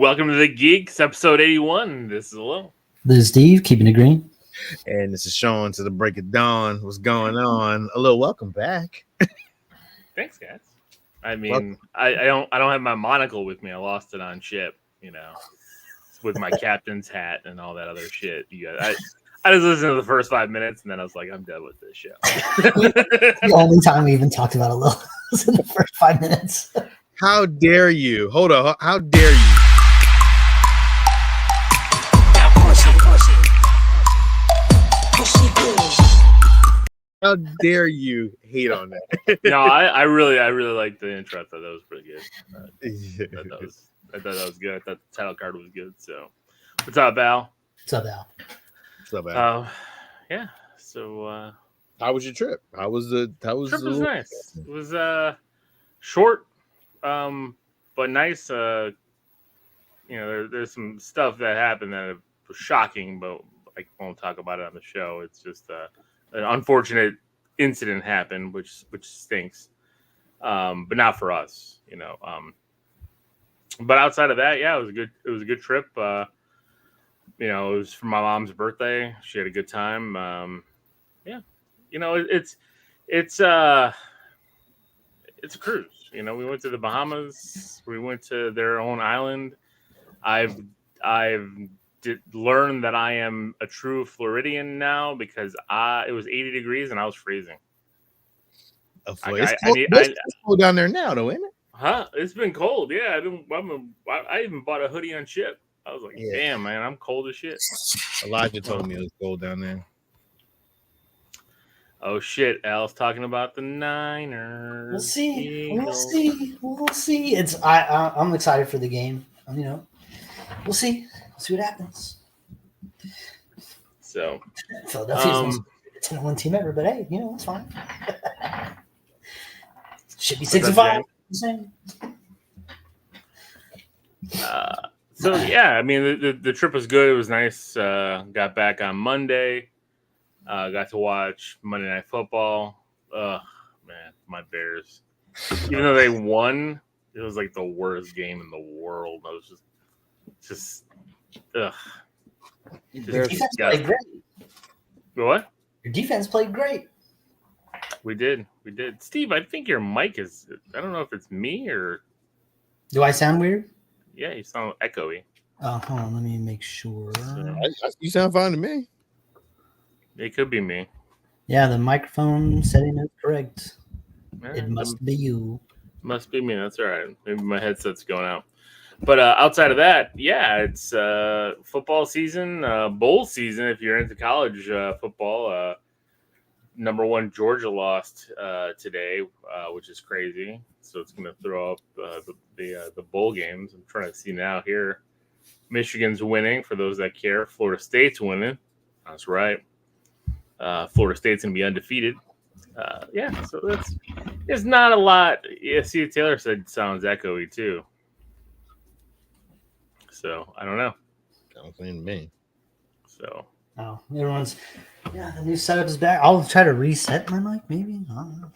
Welcome to the Geekz, episode 81. This is Alil. This is Steve, keeping it green. And this is Sean to the break of dawn. What's going on? Alil, welcome back. Thanks, guys. I mean, I don't have my monocle with me. I lost it on ship, with my captain's hat and all that other shit. I just listened to the first 5 minutes and then I was like, I'm done with this show. The only time we even talked about Alil was in the first 5 minutes. How dare you? Hold on. How dare you? How dare you hate on that? No, I really liked the intro. I thought that was pretty good. I thought that was good. I thought the title card was good. So, what's up, Al? What's up, Al? What's up, Al? Yeah. So, how was your trip? Trip was nice. It was short, but nice. There's some stuff that happened that was shocking, but I won't talk about it on the show. It's just an unfortunate incident happened, which stinks, but not for us, But outside of that, yeah, it was a good trip. It was for my mom's birthday. She had a good time. It's a cruise. We went to the Bahamas. We went to their own island. I've learned that I am a true Floridian now because it was 80 degrees and I was freezing. It's cold down there now, though, isn't it? Huh? It's been cold. Yeah, I even bought a hoodie on ship. I was like, damn, man, I'm cold as shit. Elijah told me it was cold down there. Oh shit! Al's talking about the Niners. We'll see. I'm excited for the game. We'll see. See what happens. So, Philadelphia's the 10-1 team ever, but hey, it's fine. Should be 6-5. So yeah, I mean the trip was good. It was nice. Got back on Monday. Got to watch Monday Night Football. Man, my Bears. Even though they won, it was like the worst game in the world. I was just ugh. Your defense played great. What? Your defense played great. We did. Steve, I think your mic is. I don't know if it's me or. Do I sound weird? Yeah, you sound echoey. Oh, hold on. Let me make sure. You sound fine to me. It could be me. Yeah, the microphone setting is correct. Yeah, it must be you. Must be me. That's all right. Maybe my headset's going out. But outside of that, yeah, it's football season, bowl season. If you're into college football, number one Georgia lost today, which is crazy. So it's going to throw up the bowl games. I'm trying to see now here. Michigan's winning for those that care. Florida State's winning. That's right. Florida State's going to be undefeated. So there's not a lot. Yeah, see, Taylor said sounds echoey too. So I don't know. Sounds like to me. So everyone's the new setup is back. I'll try to reset my mic, maybe. I don't know.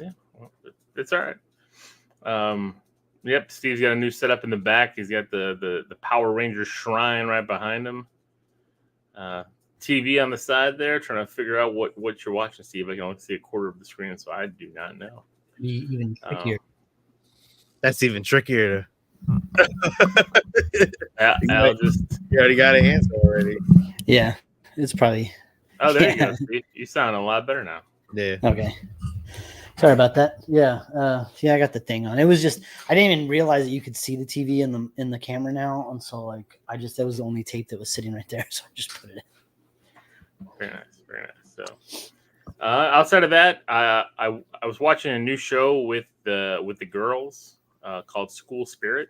Yeah, well, it's all right. Yep, Steve's got a new setup in the back. He's got the Power Rangers shrine right behind him. TV on the side there, trying to figure out what you're watching, Steve. I can only see a quarter of the screen, so I do not know. Even trickier. That's even trickier. You already got an answer already. Yeah, it's probably. Oh, there you go. You sound a lot better now. Yeah. Okay. Sorry about that. Yeah. I got the thing on. It was just I didn't even realize that you could see the TV in the camera now, and so that was the only tape that was sitting right there, so I just put it in. Very nice. So, outside of that, I was watching a new show with the girls called School Spirit.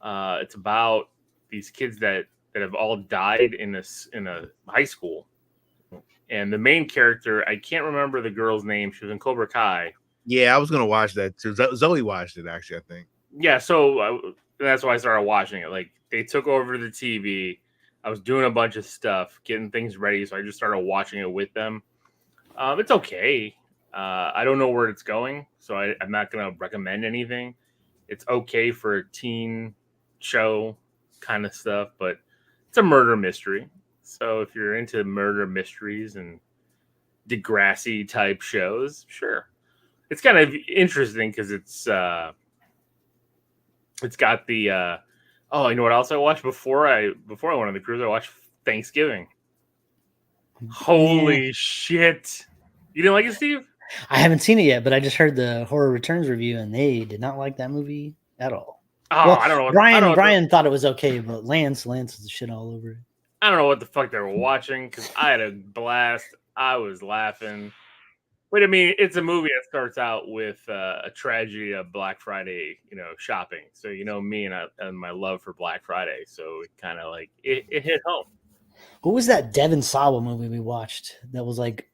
It's about these kids that have all died in a high school, and the main character, I can't remember the girl's name. She was in Cobra Kai. Yeah, I was gonna watch that too. Zoe watched it actually, I think. Yeah, so that's why I started watching it. Like they took over the TV. I was doing a bunch of stuff, getting things ready, so I just started watching it with them. It's okay. I don't know where it's going, so I'm not going to recommend anything. It's okay for a teen show kind of stuff, but it's a murder mystery. So if you're into murder mysteries and Degrassi type shows, sure. It's kind of interesting because it's got the oh, you know what else I watched before I went on the cruise? I watched Thanksgiving. Holy shit. You didn't like it, Steve? I haven't seen it yet, but I just heard the Horror Returns review, and they did not like that movie at all. Oh, well, I don't know. Brian thought it was okay, but Lance was shit all over it. I don't know what the fuck they were watching because I had a blast. I was laughing. But I mean, it's a movie that starts out with a tragedy of Black Friday, shopping. So me and my love for Black Friday. So it kind of like it hit home. What was that Devin Sawa movie we watched that was like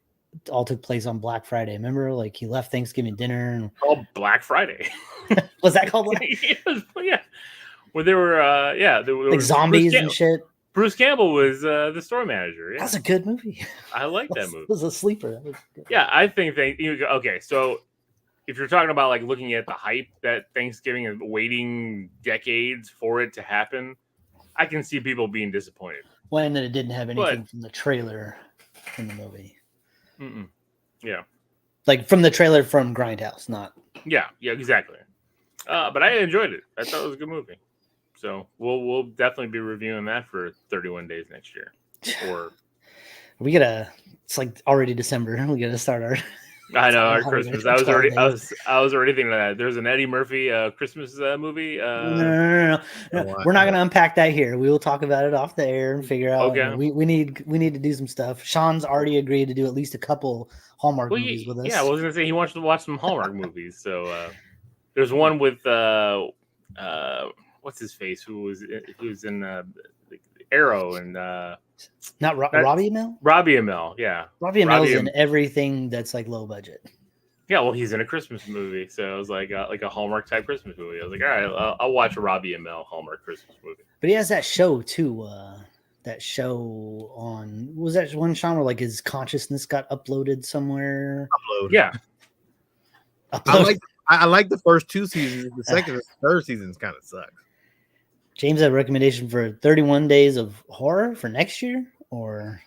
all took place on Black Friday? Remember, like he left Thanksgiving dinner and called Black Friday. Was that called Black? Yeah. Well, there were there were like zombies and shit. Bruce Campbell was the store manager. Yeah. That's a good movie. I like that movie. It was a sleeper. Yeah, I think okay. So if you're talking about like looking at the hype that Thanksgiving is waiting decades for it to happen, I can see people being disappointed. Well, and then it didn't have anything from the trailer in the movie. Yeah. Like from the trailer from Grindhouse, not. Yeah, exactly. But I enjoyed it. I thought it was a good movie. So we'll definitely be reviewing that for 31 days next year. Or it's like already December. We gotta start our. I know our Christmas. I was already thinking of that. There's an Eddie Murphy Christmas movie. No. We're not gonna unpack that here. We will talk about it off the air and figure out. Okay. We need to do some stuff. Sean's already agreed to do at least a couple Hallmark movies with us. Yeah, I was gonna say he wants to watch some Hallmark movies. So there's one with what's his face? Who's in Arrow and not Robbie Amell? Robbie Amell, yeah. Robbie Amell's in everything that's like low budget. Yeah, well, he's in a Christmas movie, so it was like a Hallmark type Christmas movie. I was like, all right, I'll watch a Robbie Amell Hallmark Christmas movie. But he has that show too. That show on was that one, Sean, where like his consciousness got uploaded somewhere? Yeah. I like the first two seasons. The second and third seasons kind of suck. James, a recommendation for 31 Days of Horror for next year, or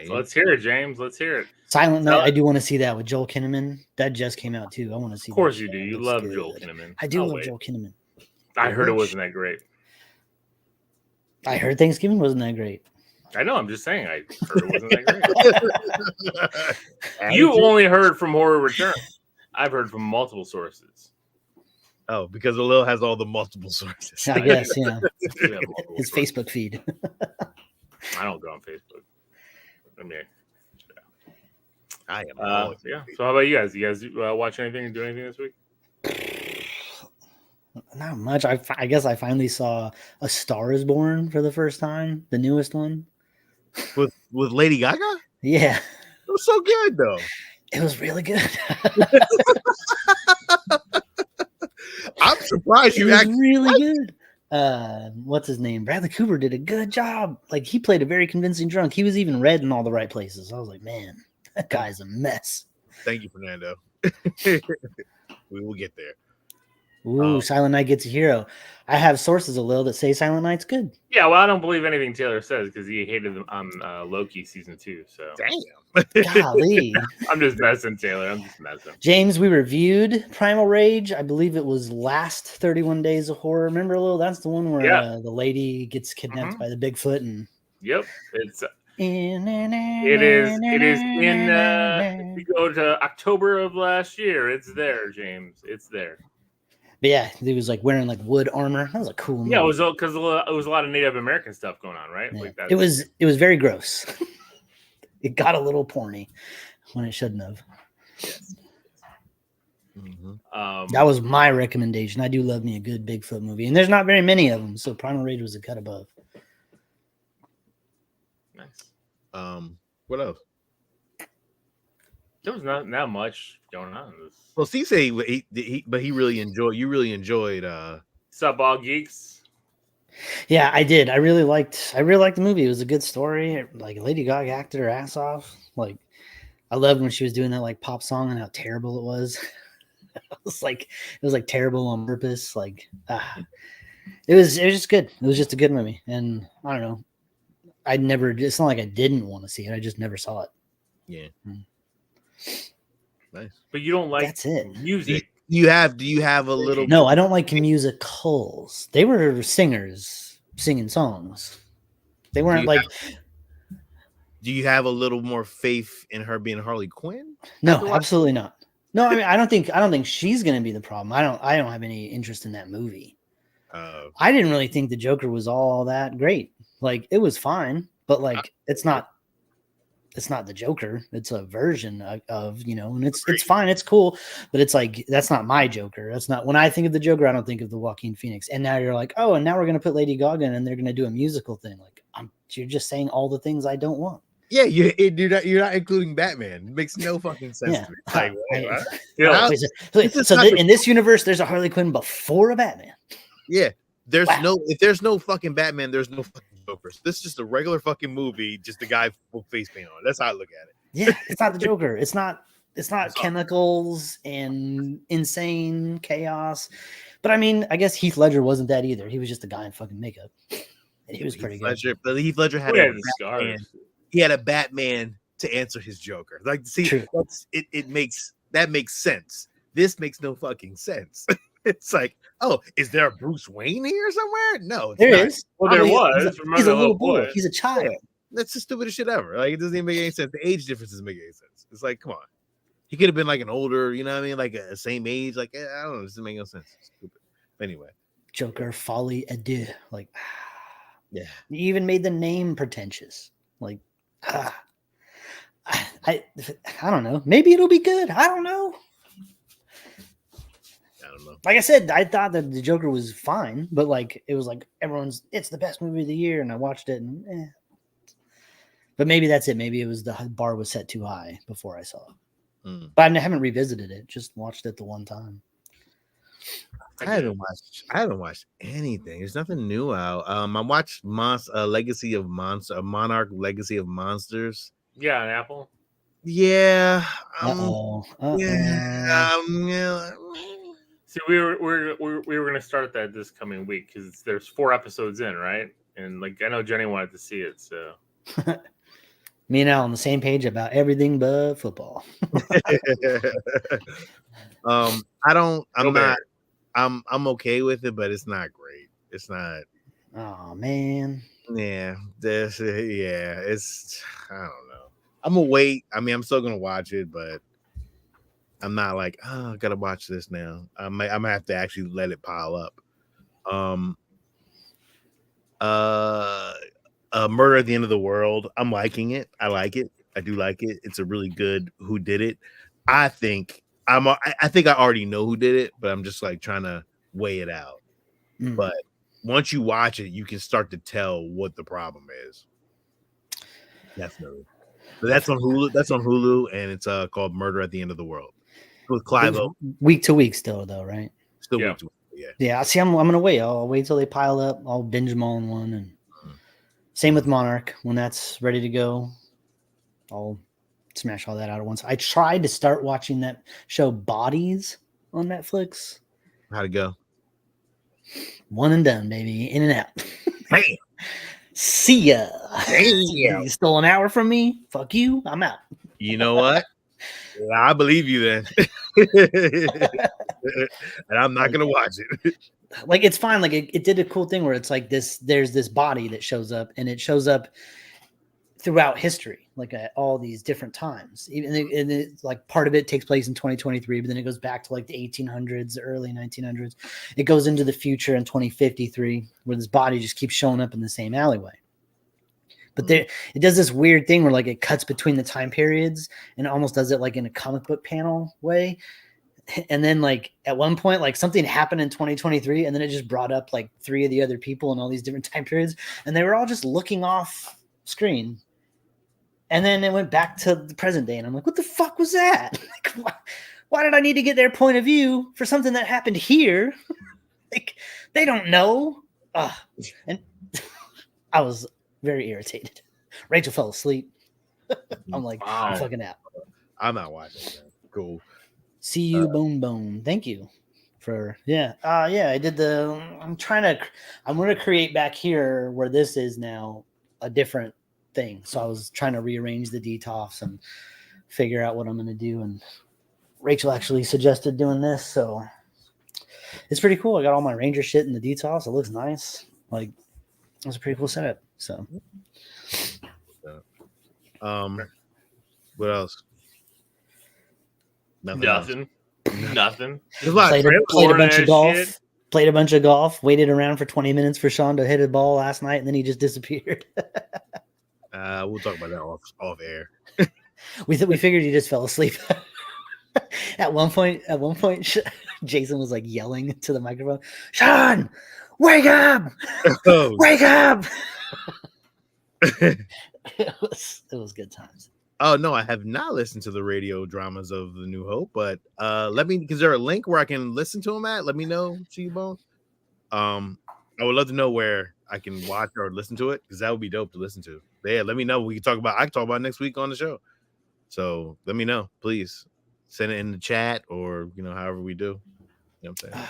let's hear it, James. Let's hear it. Silent Night. I do want to see that with Joel Kinnaman. That just came out too. I want to see. Of course, you do. You love Joel Kinnaman. I do love Joel Kinnaman. I heard it wasn't that great. I heard Thanksgiving wasn't that great. I know. I'm just saying. I heard it wasn't that great. You only heard from Horror Return. I've heard from multiple sources. Oh, because Alil has all the multiple sources. I guess, yeah. His Facebook feed. I don't go on Facebook. I mean, I am. Yeah. So how about you guys? You guys watch anything and do anything this week? Not much. I guess I finally saw A Star Is Born for the first time, the newest one. With Lady Gaga? Yeah. It was so good, though. It was really good. I'm surprised you actually really good. What's his name? Bradley Cooper did a good job. Like he played a very convincing drunk. He was even red in all the right places. I was like, man, that guy's a mess. Thank you, Fernando. We will get there. Ooh, Silent Night gets a hero. I have sources a little that say Silent Night's good. Yeah, well, I don't believe anything Taylor says because he hated them on Loki season 2. So damn. Golly. I'm just messing, Taylor. I'm just messing. James, we reviewed Primal Rage. I believe it was last 31 Days of Horror. Remember, Lil? That's the one where the lady gets kidnapped by the Bigfoot and. Yep, it is in. If you go to October of last year, it's there, James. It's there. But yeah, he was like wearing like wood armor. That was a cool movie. Yeah, it was because it was a lot of Native American stuff going on, right? Yeah. Like that. It was very gross. It got a little porny when it shouldn't have. Yes. That was my recommendation. I do love me a good Bigfoot movie, and there's not very many of them, so Primal Rage was a cut above. Nice. What else? There was not much going on. Well, Cisse, but he really enjoyed. You really enjoyed. Sup, all geeks? Yeah, I did. I really liked the movie. It was a good story. Like Lady Gaga acted her ass off. Like I loved when she was doing that like pop song and how terrible it was. It was like terrible on purpose. Like It was just good. It was just a good movie, and I don't know. It's not like I didn't want to see it. I just never saw it. Yeah. Nice. But you don't like That's it. music. Do you have a little? No, I don't like musicals. They were singers singing songs. They weren't like. Do you have a little more faith in her being Harley Quinn? No, absolutely not. No, I mean I don't think she's gonna be the problem. I don't have any interest in that movie. I didn't really think the Joker was all that great. Like it was fine, but like it's not the Joker. It's a version of and it's fine, it's cool, but it's like that's not my Joker. That's not when I think of the Joker, I don't think of the Joaquin Phoenix. And now you're like, oh, and now we're gonna put Lady Gaga in and they're gonna do a musical thing. Like you're just saying all the things I don't want. Yeah, you're not including Batman. It makes no fucking sense to me. Like, in this universe, there's a Harley Quinn before a Batman. Yeah, if there's no fucking Batman, there's no fucking Joker. This is just a regular fucking movie, just a guy with face paint on. That's how I look at it. Yeah, it's not the Joker. It's not chemicals and insane chaos. But I mean, I guess Heath Ledger wasn't that either. He was just a guy in fucking makeup, and he was pretty good. But Heath Ledger had he had a Batman to answer his Joker. Like, see, it makes sense. This makes no fucking sense. It's like, oh, is there a Bruce Wayne here somewhere? No, there is. Well, there was. He's a little boy. He's a child. Yeah. That's the stupidest shit ever. Like, it doesn't even make any sense. The age difference doesn't make any sense. It's like, come on. He could have been like an older, you know what I mean? Like a same age. Like, I don't know. It doesn't make no sense. It's stupid. Anyway. Joker, folie à deux. Like, yeah. You even made the name pretentious. Like, I don't know. Maybe it'll be good. I don't know. Like I said, I thought that the Joker was fine, but like it was like it's the best movie of the year, and I watched it, and But maybe that's it. Maybe it was the bar was set too high before I saw it. But I haven't revisited it. Just watched it the one time. I haven't watched anything. There's nothing new out. I watched Legacy of Monarch Legacy of Monsters. Yeah, on Apple. Yeah. Yeah. See, we were gonna start that this coming week because there's 4 episodes in, right? And like I know Jenny wanted to see it, so me and Al on the same page about everything but football. I'm okay with it, but it's not great. It's not. Oh man. Yeah, it's I don't know. I'm gonna wait. I mean, I'm still gonna watch it, but I'm not like, oh, I gotta watch this now. I'm gonna have to actually let it pile up. Murder at the End of the World. I'm liking it. I like it. I do like it. It's a really good who did it. I think I already know who did it, but I'm just like trying to weigh it out. But once you watch it, you can start to tell what the problem is. Definitely. But that's on Hulu. That's on Hulu, and it's called Murder at the End of the World with Clive Owen. Week to week, still though, right? Still week to week. Yeah. Yeah. See, I'm gonna wait. I'll wait till they pile up. I'll binge them all in one, and same with Monarch. When that's ready to go, I'll smash all that out at once. I tried to start watching that show Bodies on Netflix. How'd it go? One and done, baby. In and out. Hey. See ya. Hey. You stole an hour from me. Fuck you. I'm out. You know what? I believe you then. And I'm not gonna watch it. Like it's fine. Like it did a cool thing where it's like this. There's this body that shows up, and it shows up throughout history, like at all these different times. Even and it's like part of it takes place in 2023, but then it goes back to like the 1800s, the early 1900s. It goes into the future in 2053, where this body just keeps showing up in the same alleyway. But it does this weird thing where like it cuts between the time periods and it almost does it like in a comic book panel way. And then like at one point, like something happened in 2023 and then it just brought up like 3 of the other people in all these different time periods. And they were all just looking off screen. And then it went back to the present day. And I'm like, what the fuck was that? Like, why did I need to get their point of view for something that happened here? Like they don't know. And I was very irritated. Rachel fell asleep. I'm like, wow. I'm fucking out. I'm not watching that. Cool. See you, boom, boom. Thank you. I did I'm going to create back here where this is now a different thing. So I was trying to rearrange the DTOFs and figure out what I'm going to do. And Rachel actually suggested doing this. So it's pretty cool. I got all my Ranger shit in the DTOFs. It looks nice. Like, it's a pretty cool setup. So, what else? Nothing. Played a bunch of golf. Shit. Played a bunch of golf. Waited around for 20 minutes for Sean to hit a ball last night, and then he just disappeared. We'll talk about that off air. We figured he just fell asleep. At one point, Jason was like yelling to the microphone, "Sean, wake up! Oh. Wake up!" It was good times. Oh no, I have not listened to the radio dramas of The New Hope, but is there a link where I can listen to them at? Let me know, Cheebone. I would love to know where I can watch or listen to it, because that would be dope to listen to. But yeah, let me know. I can talk about it next week on the show. So let me know, please. Send it in the chat, or however we do. You know what I'm saying?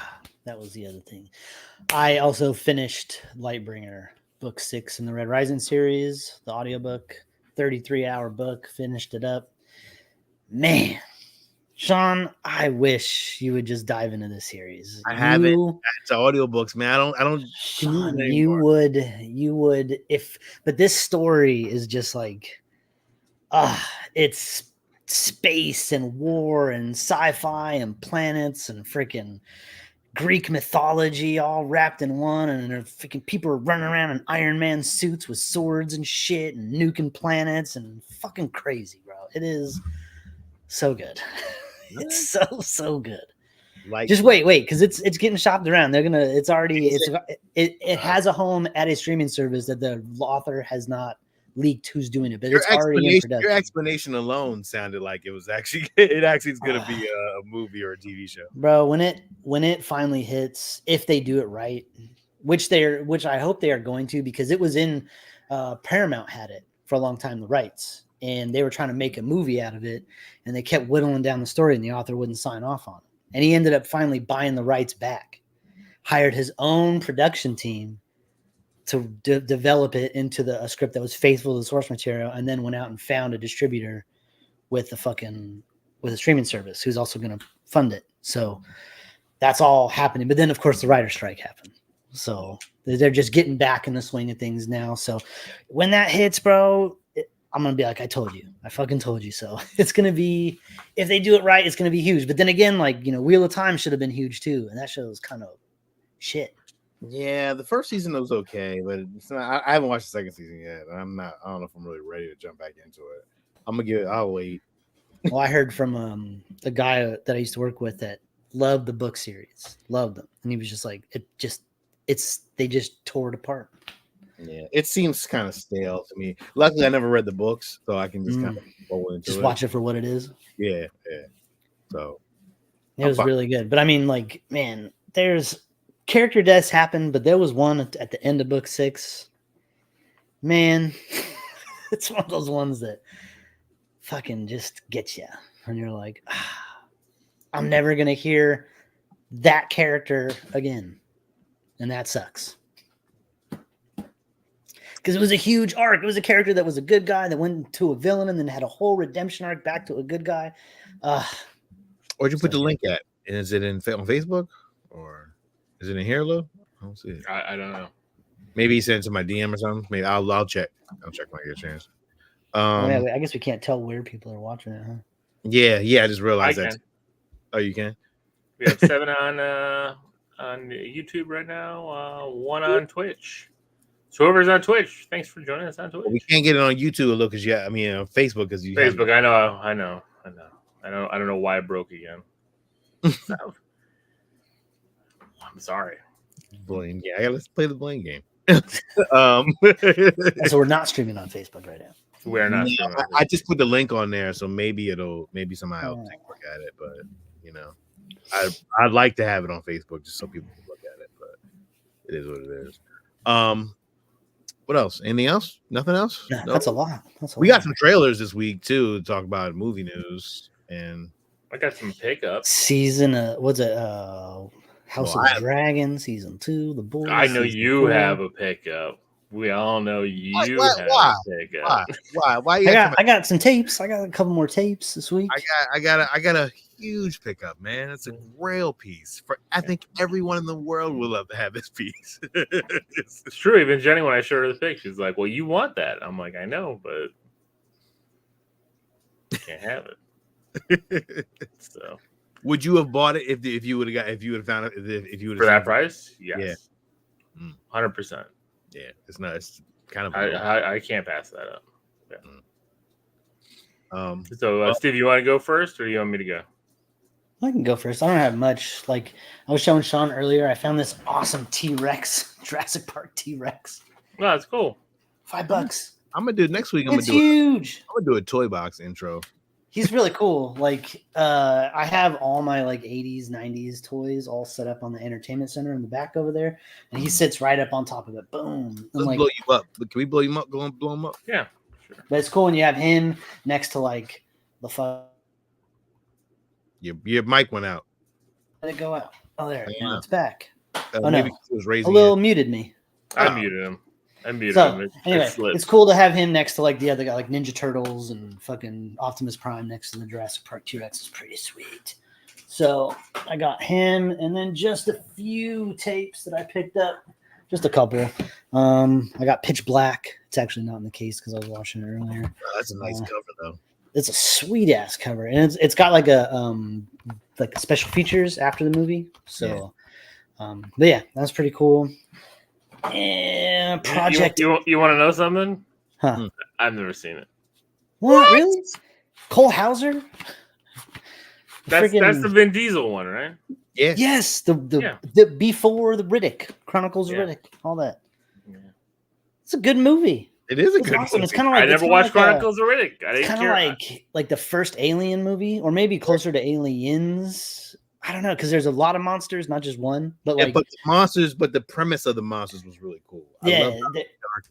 That was the other thing. I also finished Lightbringer book 6 in the Red Rising series, the audiobook, 33-hour book, finished it up. Man, Sean, I wish you would just dive into this series. I haven't. It's audiobooks, man. I don't. Sean, you would but this story is just like, it's space and war and sci-fi and planets and freaking Greek mythology all wrapped in one, and freaking people are running around in Iron Man suits with swords and shit and nuking planets and fucking crazy, bro. It is so good. It's so good. Like, just wait, because it's getting shopped around. It has a home at a streaming service that the author has not leaked who's doing it, but it's already in production. Your explanation alone sounded like it was actually is going to be a movie or a TV show, bro. When it finally hits, if they do it right, which I hope they are going to, because it was in Paramount had it for a long time, the rights, and they were trying to make a movie out of it, and they kept whittling down the story, and the author wouldn't sign off on it, and he ended up finally buying the rights back, hired his own production team to develop it into a script that was faithful to the source material, and then went out and found a distributor with a streaming service who's also going to fund it. So that's all happening. But then, of course, the writer's strike happened. So they're just getting back in the swing of things now. So when that hits, bro, I'm going to be like, I fucking told you so. It's going to be, if they do it right, it's going to be huge. But then again, like, Wheel of Time should have been huge too. And that show was kind of shit. Yeah, the first season was okay, but it's not, I haven't watched the second season yet. I don't know if I'm really ready to jump back into it. I'll wait. Well, I heard from a guy that I used to work with that loved the book series, loved them, and he was just like, they just tore it apart. Yeah, it seems kind of stale to me. Luckily, I never read the books, so I can just kind of roll into just watch it for what it is. Yeah. So it was really good, but I mean, like, man, there's character deaths happen, but there was one at the end of book 6. Man, it's one of those ones that fucking just gets you, and you're like, I'm never gonna hear that character again, and that sucks, because it was a huge arc. It was a character that was a good guy that went to a villain and then had a whole redemption arc back to a good guy. Where'd you put the link at? Is it on Facebook, or is it in here, Lou? I don't see it. I don't know. Maybe he sent it to my DM or something. Maybe I'll check. I'll check when I get a chance. I guess we can't tell where people are watching it, huh? Yeah. I just realized that. Oh, you can? We have 7 on YouTube right now. 1 on Twitch. So whoever's on Twitch, thanks for joining us on Twitch. We can't get it on YouTube, look, because on Facebook, because you Facebook. I know. I don't know why it broke again. So, I'm sorry. Blame. Yeah, let's play the blame game. So we're not streaming on Facebook right now. We're not. I just put the link on there, so maybe somebody else take a look at it. But I'd like to have it on Facebook just so people can look at it. But it is what it is. What else? Anything else? Nothing else? No, that's a lot. We got some trailers this week too to talk about movie news, and I got some pickups. Season what's it? House Well, of the Dragon season 2, The Boys. I know season you 4. have a pickup. We all know you have Why? a pickup. Why you I got some tapes. I got a couple more tapes this week. I got a huge pickup, man. It's a Grail piece. I think everyone in the world would love to have this piece. It's true. Even Jenny, when I showed her the pic, she's like, "Well, you want that?" I'm like, "I know, but you can't have it." So, would you have bought it if you would have found it if you would have for that price? Yes, Yeah. 100%. Yeah, it's kind of. I can't pass that up. Yeah. So, Steve, you want to go first, or you want me to go? I can go first. I don't have much. Like I was showing Sean earlier, I found this awesome T-Rex, Jurassic Park T-Rex. No, that's cool. $5. I'm gonna do it next week. It's huge. I'm gonna do a toy box intro. He's really cool. Like I have all my like 80s, 90s toys all set up on the entertainment center in the back over there, and he sits right up on top of it. Boom. Let's blow you up. Can we blow him up? Go and blow him up. Yeah, sure. But it's cool when you have him next to like the Your mic went out. Let it go out. Oh, there. Now it's back. Maybe it was raising. Muted me. I muted him. Anyway, it's cool to have him next to like the other guy, like Ninja Turtles and fucking Optimus Prime next to the Jurassic Park T-Rex. Is pretty sweet. So I got him, and then just a few tapes that I picked up, just a couple. I got Pitch Black. It's actually not in the case because I was watching it earlier. Oh, that's a nice cover though. It's a sweet ass cover, and it's got like a special features after the movie. So, but yeah, that's pretty cool. And Project. You want to know something? Huh? I've never seen it. What? Really? Cole Hauser? That's the Vin Diesel one, right? Yeah. Yes, the before the Riddick Chronicles of Riddick, all that. Yeah. It's a good movie. It is a good awesome. movie. It's kind of like I never watched Chronicles of Riddick. It's kind of like the first Alien movie, or maybe closer to Aliens. I don't know, because there's a lot of monsters, not just one. But like, but the monsters, but the premise of the monsters was really cool.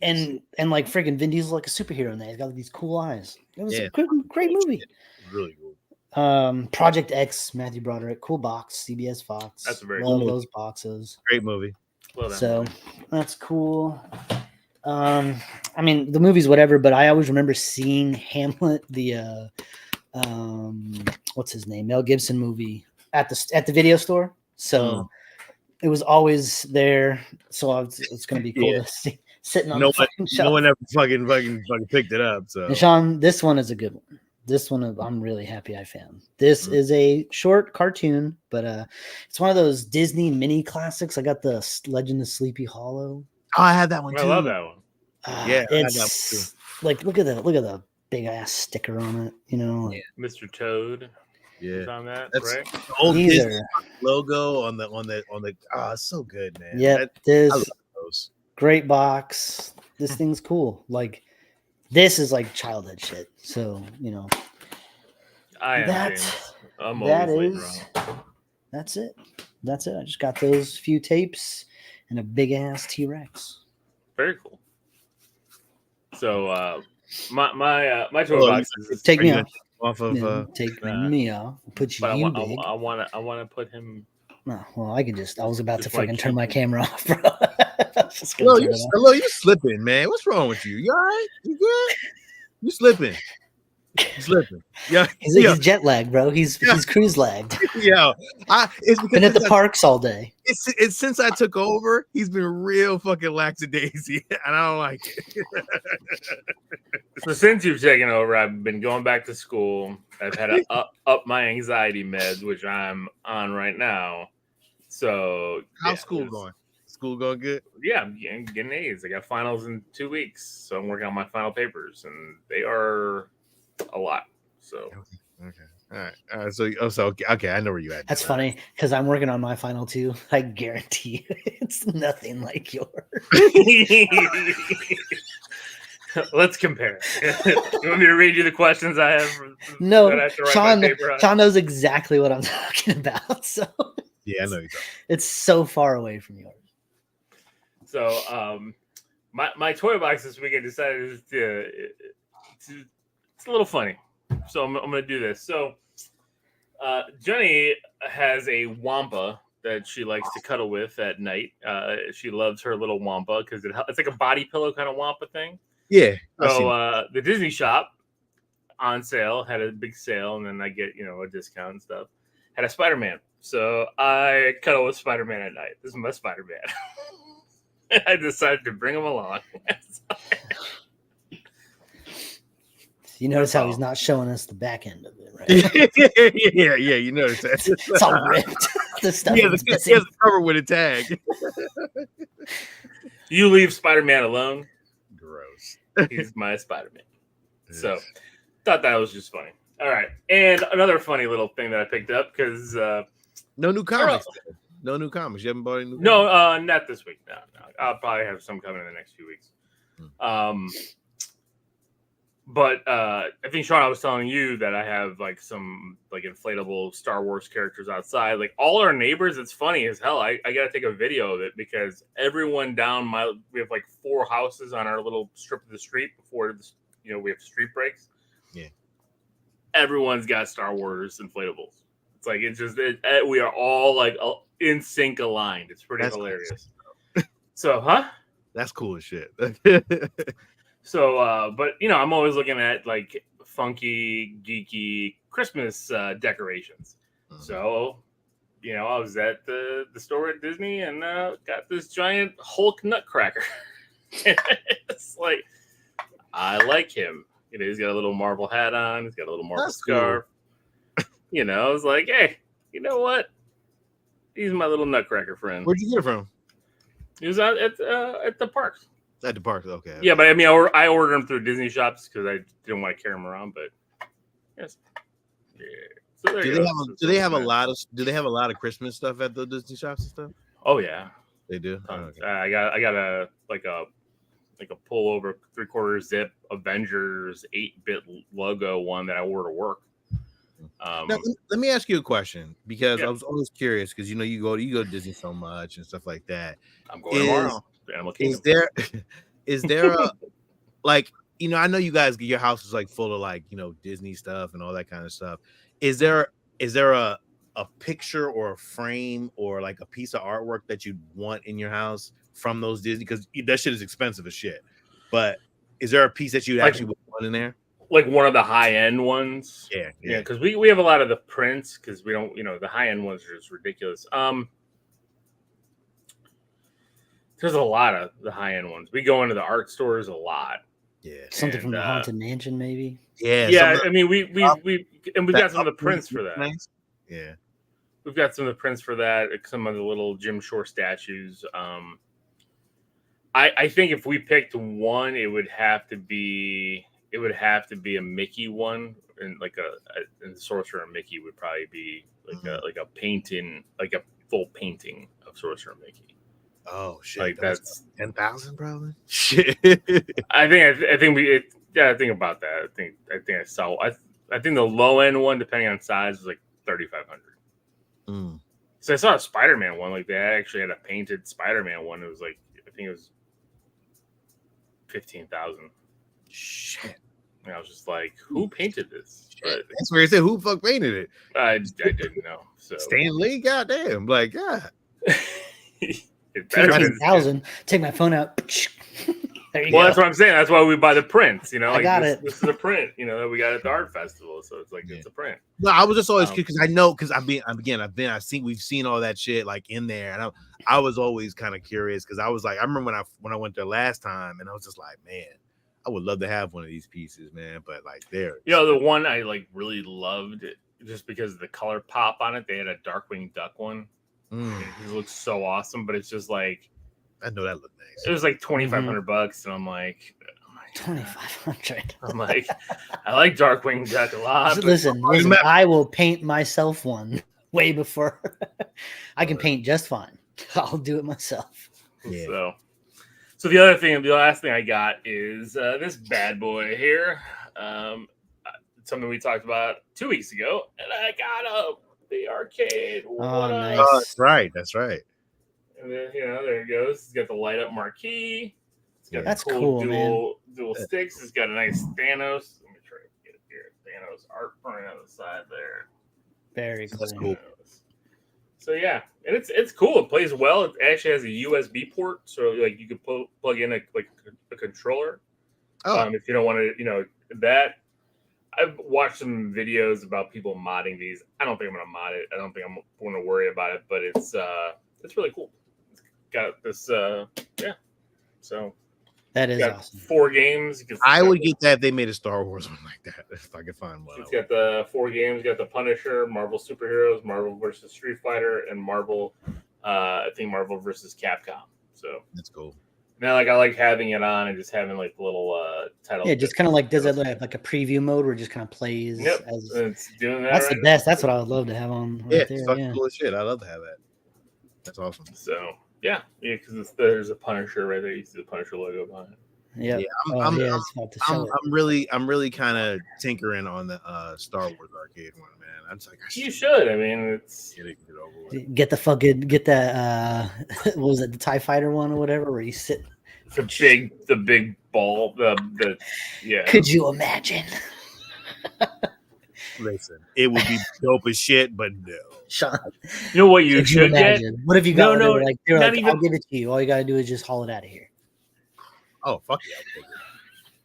And like freaking Vin Diesel's like a superhero in there. He's got these cool eyes. It was a great movie. Really cool. Project X, Matthew Broderick, cool box, CBS Fox. That's a very love cool those boxes. Great movie. So that's cool. I mean, the movie's whatever, but I always remember seeing Hamlet, the what's his name, Mel Gibson movie at the video store. So it was always there. So it's gonna be cool to see sitting on the fucking shelf. No one ever fucking picked it up. So and Sean, this one is a good one. This one I'm really happy I found. This is a short cartoon, but it's one of those Disney mini classics. I got the Legend of Sleepy Hollow. Oh, I had that one too. I love that one. It's like look at the big ass sticker on it. You know, Mr. Toad. Yeah, on that. That's right. The old Disney logo on the. Oh, it's so good, man. Yeah, I love those. Great box. This thing's cool. Like. This is like childhood shit. So, you know. That's it. That's it. I just got those few tapes and a big ass T-Rex. Very cool. So my toy box is take me off of take me off. Put you I big. want to put him. No, well, I was about to fucking turn my camera off, bro. Hello, you slipping, man. What's wrong with you? You all right? You good? You slipping. You slipping. Yeah. He's jet lagged, bro. He's cruise lagged. Yeah. It's because been at the parks all day. It's since I took over, he's been real fucking lackadaisy, and I don't like it. So since you've taken over, I've been going back to school. I've had to up my anxiety meds, which I'm on right now. So how's school going? School going good? Yeah, I'm getting A's. I got finals in 2 weeks, so I'm working on my final papers, and they are a lot. So okay. All right. So okay, I know where you at. That's funny because I'm working on my final too. I guarantee you, it's nothing like yours. Let's compare. You want me to read you the questions I have? No, Sean knows exactly what I'm talking about. So yeah, I know you're talking. It's so far away from yours. So my toy box this week I decided it's a little funny. So I'm going to do this. So Jenny has a Wampa that she likes to cuddle with at night. She loves her little Wampa because it's like a body pillow kind of Wampa thing. Yeah. So the Disney shop on sale had a big sale, and then I get a discount and stuff. Had a Spider-Man, so I cuddle with Spider-Man at night. This is my Spider-Man. I decided to bring him along. You notice how he's not showing us the back end of it, right? yeah. You notice that. It's all ripped. The stuff He is has a cover with a tag. You leave Spider-Man alone. Gross. He's my Spider-Man. So, thought that was just funny. All right, and another funny little thing that I picked up because no new comics. No new comics. You haven't bought any new comics? No, not this week. No. I'll probably have some coming in the next few weeks. But I think, Sean, I was telling you that I have like some like inflatable Star Wars characters outside. Like all our neighbors, it's funny as hell. I got to take a video of it because everyone we have like 4 houses on our little strip of the street before we have street breaks. Yeah. Everyone's got Star Wars inflatables. It's like we are all like in sync aligned. It's pretty hilarious. Cool. So, That's cool as shit. So, but I'm always looking at like funky, geeky Christmas decorations. Mm-hmm. So, I was at the store at Disney and got this giant Hulk nutcracker. It's like, I like him. He's got a little marble hat on. He's got a little marble scarf. Cool. I was like, hey, you know what? He's my little nutcracker friend. Where'd you get it from? He was out at the parks. At the park, okay. Yeah, but I mean, I ordered them through Disney shops because I didn't want to carry them around. But yes, yeah. So do they have a lot of Christmas stuff at the Disney shops and stuff? Oh yeah, they do. Oh, okay. I got a pullover 3/4 zip Avengers 8-bit logo one that I wore to work. Now, let me ask you a question because I was always curious because you go to Disney so much and stuff like that. I'm going tomorrow. Is there a like I know you guys, your house is like full of like Disney stuff and all that kind of stuff. Is there a picture or a frame or like a piece of artwork that you want in your house from those Disney, because that shit is expensive as shit, but is there a piece that you actually would want in there, like one of the high end ones? Yeah, because we have a lot of the prints because we don't the high end ones are just ridiculous. There's a lot of the high-end ones. We go into the art stores a lot. Yeah. Something from the Haunted Mansion, maybe? Yeah. I mean, we've got some of the prints for that. Nice. Yeah. We've got some of the prints for that, some of the little Jim Shore statues. I think if we picked one, it would have to be a Mickey one, and like and the Sorcerer Mickey would probably be like a painting, like a full painting of Sorcerer Mickey. Oh shit! Like that's 10,000 probably. Shit. I think about that. I think I saw. I think the low end one, depending on size, was like 3,500. So I saw a Spider-Man one. Like they actually had a painted Spider-Man one. It was like I think it was 15,000. Shit. And I was just like, who painted this? But that's where you said, who the fuck painted it? I didn't know. So Stan Lee, goddamn, like God. 15,000. Take my phone out. There you go. That's what I'm saying. That's why we buy the prints. I got it. This is a print. That we got at the art festival. So it's like it's a print. No, I was just always because we've seen all that shit like in there, and I was always kind of curious because I was like, I remember when I went there last time, and I was just like, man, I would love to have one of these pieces, man. But like there, the one I like really loved just because of the color pop on it. They had a Darkwing Duck one. It looks so awesome, but it's just like I know that looked nice. It was like $2,500, and I'm like 2,500. I'm like, I like Darkwing Duck a lot. Listen, I will paint myself one way before I can paint just fine. I'll do it myself. Yeah. So the last thing I got is this bad boy here. Something we talked about 2 weeks ago, and I got the arcade. Oh, nice. Oh, that's right. And then there it goes. It's got the light up marquee. It's got that's cool dual sticks. It's got a nice Thanos. Let me try to get it here. Thanos art printing on the side there. Very cool. That's cool. So yeah, and it's cool. It plays well. It actually has a USB port, so like you could plug in a controller. If you don't want to, that. I've watched some videos about people modding these. I don't think I'm gonna mod it. I don't think I'm going to worry about it. But it's really cool. It's got this yeah. So that is awesome. 4 games. I would get that if they made a Star Wars one like that. If I could find one. It's got the 4 games. Got the Punisher, Marvel Superheroes, Marvel versus Street Fighter, and Marvel. I think Marvel versus Capcom. So that's cool. Now, like I like having it on and just having like the little title. Yeah, just kind of like does it like a preview mode where it just kind of plays. Yep, as, it's doing that. That's the best. That's what I would love to have on. Yeah, Right there. it's fucking cool as shit. I love to have that. That's awesome. So yeah, because there's a Punisher right there. You see the Punisher logo behind it. Yeah, I'm really kind of tinkering on the Star Wars arcade one, man. I'm just like, you should. I mean, it's get the what was it, the TIE Fighter one or whatever, where you sit. The big ball. The yeah. Could you imagine? Listen, it would be dope as shit, but no. Sean, you know what you should get? What have you got? No, they're like, I'll give it to you. All you gotta do is just haul it out of here. Oh fuck yeah!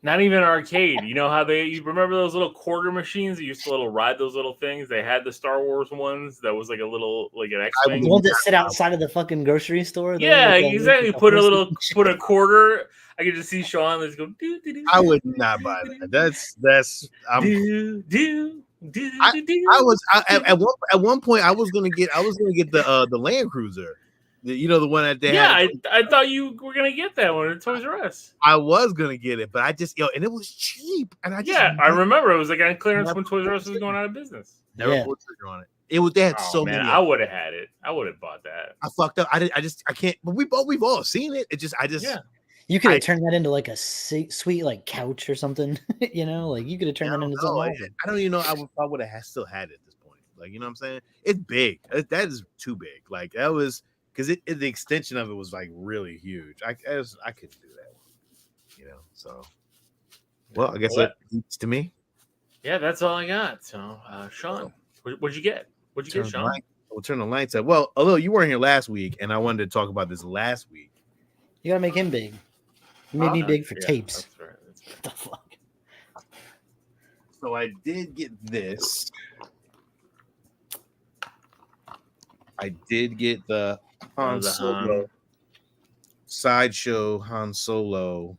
Not even arcade. You know how you remember those little quarter machines that used to ride those little things? They had the Star Wars ones that was like a little an X-Wing. The ones that sit outside of the fucking grocery store. Yeah, exactly. Put a quarter. I could just see Sean. Let's go. I would not buy that. That's. At one point I was gonna get the Land Cruiser. The one that they had. I thought you were gonna get that one at Toys R Us. I was gonna get it, but I just and it was cheap, and I remember it was like on clearance when Toys R Us was going out of business. Never pulled trigger on it. They had so many. I would have had it. I would have bought that. I fucked up. I can't. But we've all seen it. You could have turned that into like a sweet like couch or something. Like you could have turned that into something. I don't even know. I would have still had it at this point. Like you know what I'm saying? It's big. That is too big. Like that was. Because the extension of it was like really huge. I couldn't do that, So, well, I guess it's to me. Yeah, that's all I got. So, Sean, what'd you get? What'd you get, Sean? We'll turn the lights up. Well, although you weren't here last week, and I wanted to talk about this last week. You gotta make him big. You made me big for tapes. That's right. What the fuck? So I did get this. I did get the Han Solo sideshow Han Solo.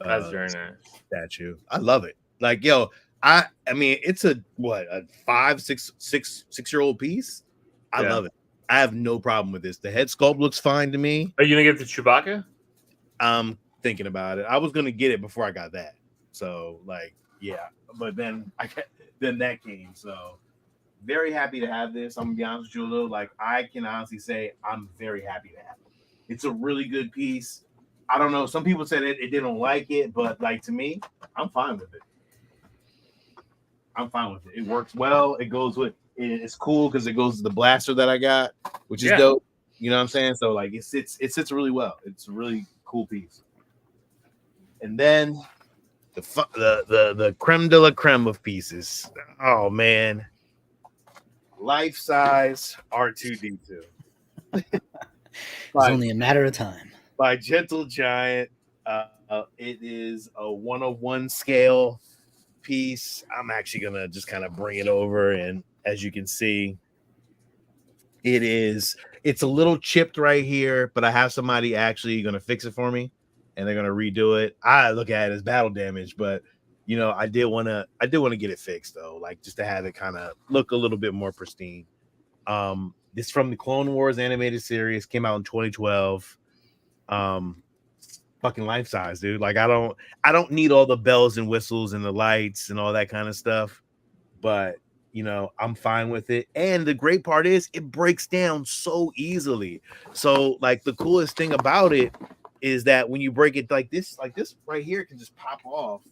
That's very nice statue. I love it. Like, yo, I mean, it's a 6-year-old piece. I love it. I have no problem with this. The head sculpt looks fine to me. Are you gonna get the Chewbacca? I'm thinking about it. I was gonna get it before I got that. So, but then that came. So. Very happy to have this. I'm gonna be honest with you a little. Like I can honestly say I'm very happy to have it. It's a really good piece. I don't know. Some people said they don't like it, but like to me, I'm fine with it. I'm fine with it. It works well. It goes with it's cool because it goes to the blaster that I got, which is dope. You know what I'm saying? So like it sits really well. It's a really cool piece. And then the creme de la creme of pieces. Oh man. Life-size R2-D2. It's only a matter of time. By Gentle Giant. It is a 1/1 scale piece. I'm actually going to just kind of bring it over. And as you can see, it's a little chipped right here, but I have somebody actually going to fix it for me. And they're going to redo it. I look at it as battle damage, but I did want to get it fixed though, like just to have it kind of look a little bit more pristine. This from the Clone Wars animated series, came out in 2012. Fucking life size, dude. Like I don't need all the bells and whistles and the lights and all that kind of stuff, but I'm fine with it. And the great part is it breaks down so easily. So like the coolest thing about it is that when you break it like this right here, it can just pop off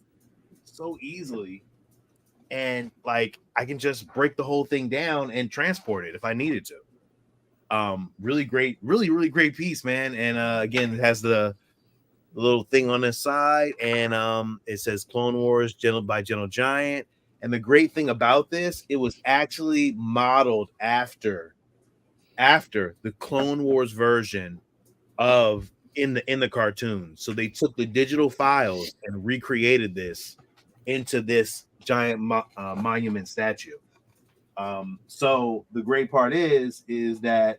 so easily, and like I can just break the whole thing down and transport it if I needed to. Really great, really great piece, man. And again, it has the little thing on the side, and it says Clone Wars by Gentle Giant. And the great thing about this, it was actually modeled after the Clone Wars version of in the cartoon. So they took the digital files and recreated this into this giant monument statue. So the great part is that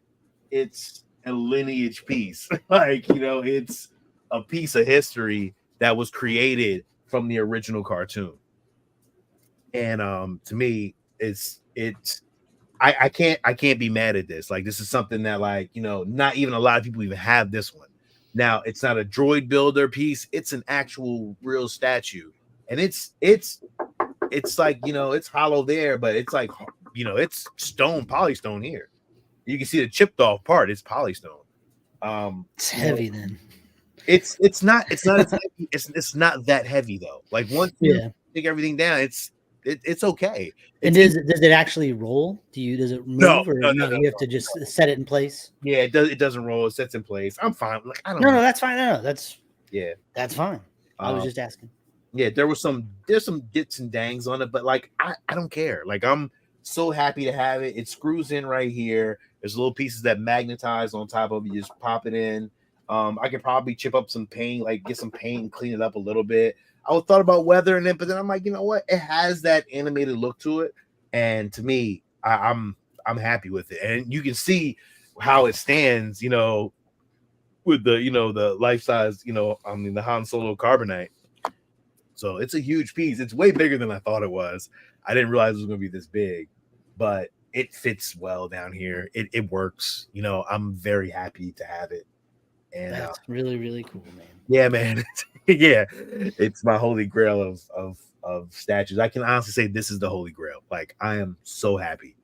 it's a lineage piece. Like, it's a piece of history that was created from the original cartoon. And to me, I can't be mad at this. Like, this is something that, like, not even a lot of people even have this one. Now, it's not a droid builder piece, it's an actual real statue. And it's like, it's hollow there, but it's like, it's stone, polystone here. You can see the chipped off part, it's polystone. It's heavy then. It's not as heavy. It's not that heavy though. Like, once you take everything down, it's okay. And does it actually roll? Does it move, or no, you have to just set it in place? Yeah, it doesn't roll. It sets in place. I'm fine. Like, I don't know. No, that's fine. No, that's fine. I was just asking. Yeah, there's some dits and dangs on it, but like I don't care. Like, I'm so happy to have it. It screws in right here. There's little pieces that magnetize on top of it. You just pop it in. I could probably chip up some paint, like get some paint and clean it up a little bit. I thought about weathering it, but then I'm like, you know what? It has that animated look to it, and to me, I'm happy with it. And you can see how it stands, with the the life size, the Han Solo carbonite. So it's a huge piece. It's way bigger than I thought it was. I didn't realize it was going to be this big, but it fits well down here. It works. I'm very happy to have it. And that's really, really cool, man. Yeah, man. Yeah, it's my holy grail of statues. I can honestly say this is the holy grail. Like, I am so happy,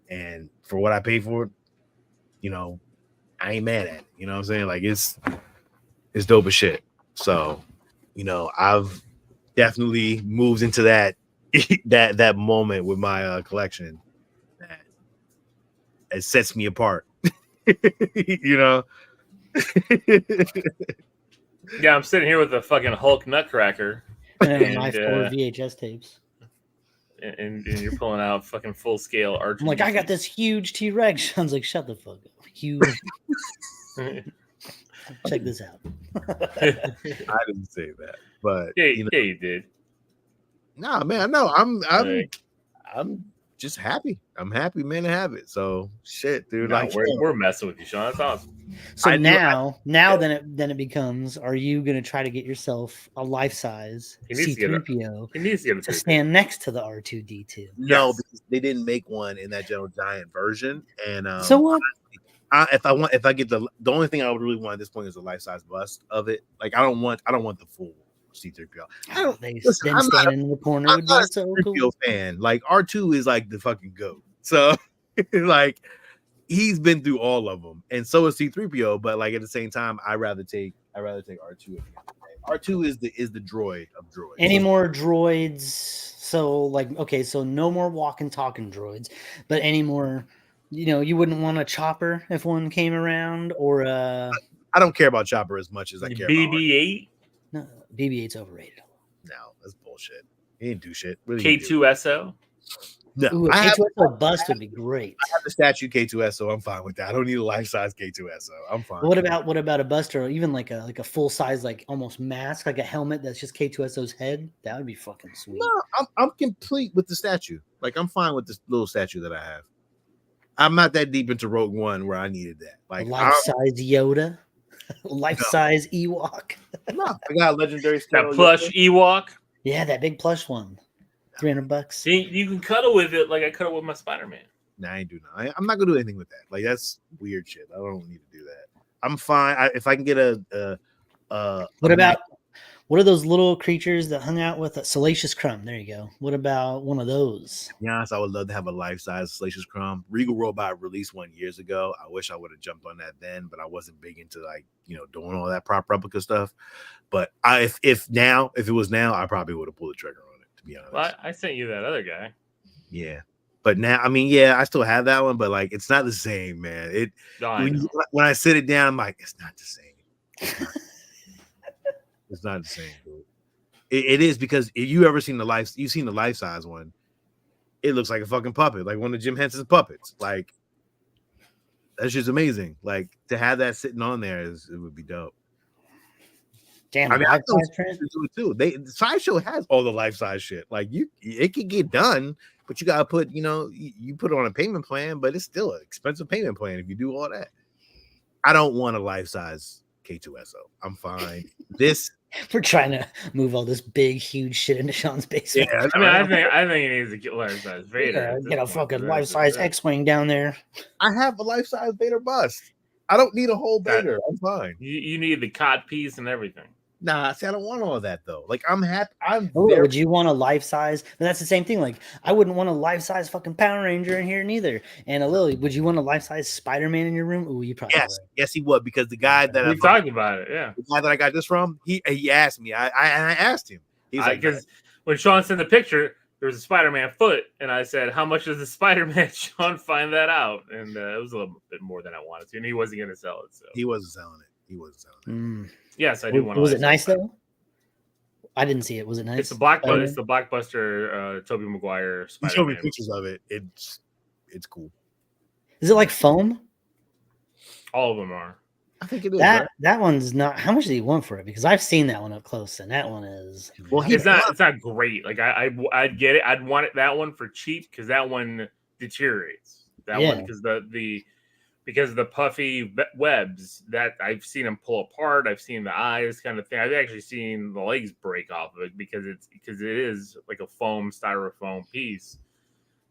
and for what I paid for it, I ain't mad at it. You know what I'm saying? Like, it's dope as shit. So, I've definitely moved into that that moment with my collection that it sets me apart. Yeah, I'm sitting here with a fucking Hulk nutcracker and my 4 VHS tapes, and you're pulling out fucking full scale R2. I'm like, I got this huge T-Rex. Sean's like, shut the fuck up. Huge. Check this out. I didn't say that, but yeah, you did. Nah, man, no, I'm just happy. I'm happy, man, to have it. So shit, dude. No, like, we're messing with you, Sean. That's awesome. So then it becomes: are you going to try to get yourself a life size C-3PO to stand next to the R2D2? No, because they didn't make one in that General Giant version. And so what? If I get the only thing I would really want at this point is a life size bust of it. Like, I don't want the full C-3PO. Then standing in the corner would be so cool. Fan. Like, R2 is like the fucking GOAT. So like, he's been through all of them, and so is C-3PO. But like, at the same time, I rather take R2. R2 is the droid of droids. Any more droids? So like, okay, so no more walking talking droids, but any more? You wouldn't want a Chopper if one came around, or I don't care about Chopper as much as I care BB-8. No, BB-8's overrated. No, that's bullshit. He didn't do shit. What K2SO. No, Ooh, K2SO bust would be great. I have the statue K2SO. I'm fine with that. I don't need a life size K2SO. I'm fine. What about a bust, or even like a full size, like almost mask, like a helmet that's just K2SO's head? That would be fucking sweet. No, I'm complete with the statue. Like, I'm fine with this little statue that I have. I'm not that deep into Rogue One where I needed that. Like, life-size Yoda, life-size Ewok. No, I got a legendary that plush Ewok. Yeah, that big plush one. $300. You can cuddle with it like I cuddle with my Spider-Man. Nah, I ain't do nothing. I'm not gonna do anything with that. Like, that's weird shit. I don't need to do that. I'm fine. If I can get what are those little creatures that hung out with a Salacious Crumb? There you go. What about one of those? To be honest, I would love to have a life-size Salacious Crumb. Regal Robot released one years ago. I wish I would have jumped on that then, but I wasn't big into, like, doing all that prop replica stuff. But if it was now, I probably would have pulled the trigger on it, to be honest. Well, I sent you that other guy. Yeah. But now, I mean, yeah, I still have that one, but like, it's not the same, man. When I sit it down, I'm like, it's not the same. It's not the same, dude. It is, because if you ever seen you've seen the life size one, it looks like a fucking puppet, like one of Jim Henson's puppets. Like that's just amazing. Like to have that sitting on there it would be dope. Damn, I mean, life I know size print. do it too. The Sideshow has all the life size shit. Like it can get done, but you gotta put, you put it on a payment plan, but it's still an expensive payment plan if you do all that. I don't want a life size K2SO. I'm fine. We're trying to move all this big, huge shit into Sean's basement. Yeah, I think he needs to get life size Vader. Get a fucking life size X-wing down there. I have a life size Vader bust. I don't need a whole Vader. I'm fine. You need the cod piece and everything. Nah, see, I don't want all that though. Like, I'm happy. Would you want a life size? But that's the same thing. Like, I wouldn't want a life size fucking Power Ranger in here neither. And Lily, would you want a life size Spider-Man in your room? Oh, you probably would. Yes, he would, because the guy that we talked about it, yeah. The guy that I got this from, he asked me. I asked him. He's like, because when Sean sent the picture, there was a Spider-Man foot, and I said, "How much does the Spider-Man?" Sean find that out, and it was a little bit more than I wanted to, and he wasn't going to sell it. So he wasn't selling it. Yes, I do want. Was it nice though? I didn't see it. Was it nice? It's the Blockbuster Tobey Maguire Spider-Man. Show me pictures of it. It's cool. Is it like foam? All of them are. I think it is. That one's not. How much did he want for it? Because I've seen that one up close, and that one is. Well, it's not great. Like I'd get it. I'd want it that one for cheap because that one deteriorates. That one because of the puffy webs that I've seen them pull apart. I've seen the eyes kind of thing. I've actually seen the legs break off of it because it is like a styrofoam piece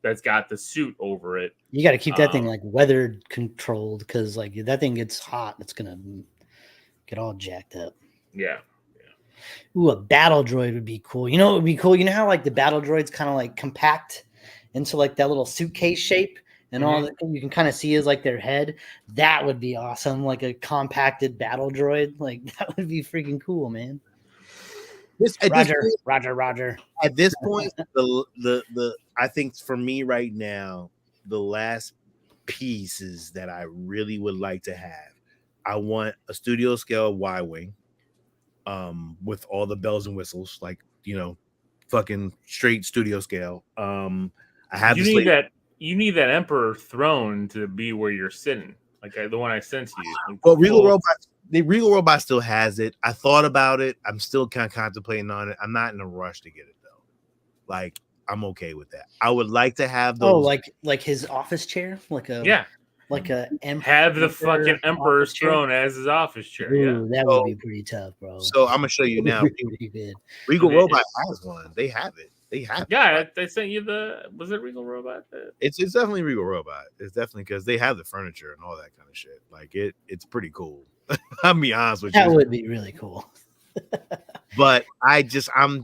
that's got the suit over it. You got to keep that thing like weather controlled because like if that thing gets hot, it's gonna get all jacked up. Yeah. Ooh, a battle droid would be cool. You know, it would be cool. You know how like the battle droids kind of like compact into like that little suitcase shape. And all that you can kind of see is like their head. That would be awesome, like a compacted battle droid. Like that would be freaking cool, man. Roger. At this point, the I think for me right now, the last pieces that I really would like to have, I want a studio scale Y-wing, with all the bells and whistles, like fucking straight studio scale. I have You need that Emperor throne to be where you're sitting, like the one I sent to you. Like, well, Regal Robot still has it. I thought about it. I'm still kind of contemplating on it. I'm not in a rush to get it though. Like I'm okay with that. I would like to have those. Oh, like his office chair, like a have the fucking Emperor's throne as his office chair. Ooh, that would be pretty tough, bro. So I'm gonna show you now. Regal Robot has one. They have it. Yeah, they sent you was it Regal Robot? It's definitely Regal Robot. It's definitely because they have the furniture and all that kind of shit. Like it's pretty cool. I'll be honest with you. That would be really cool. But I'm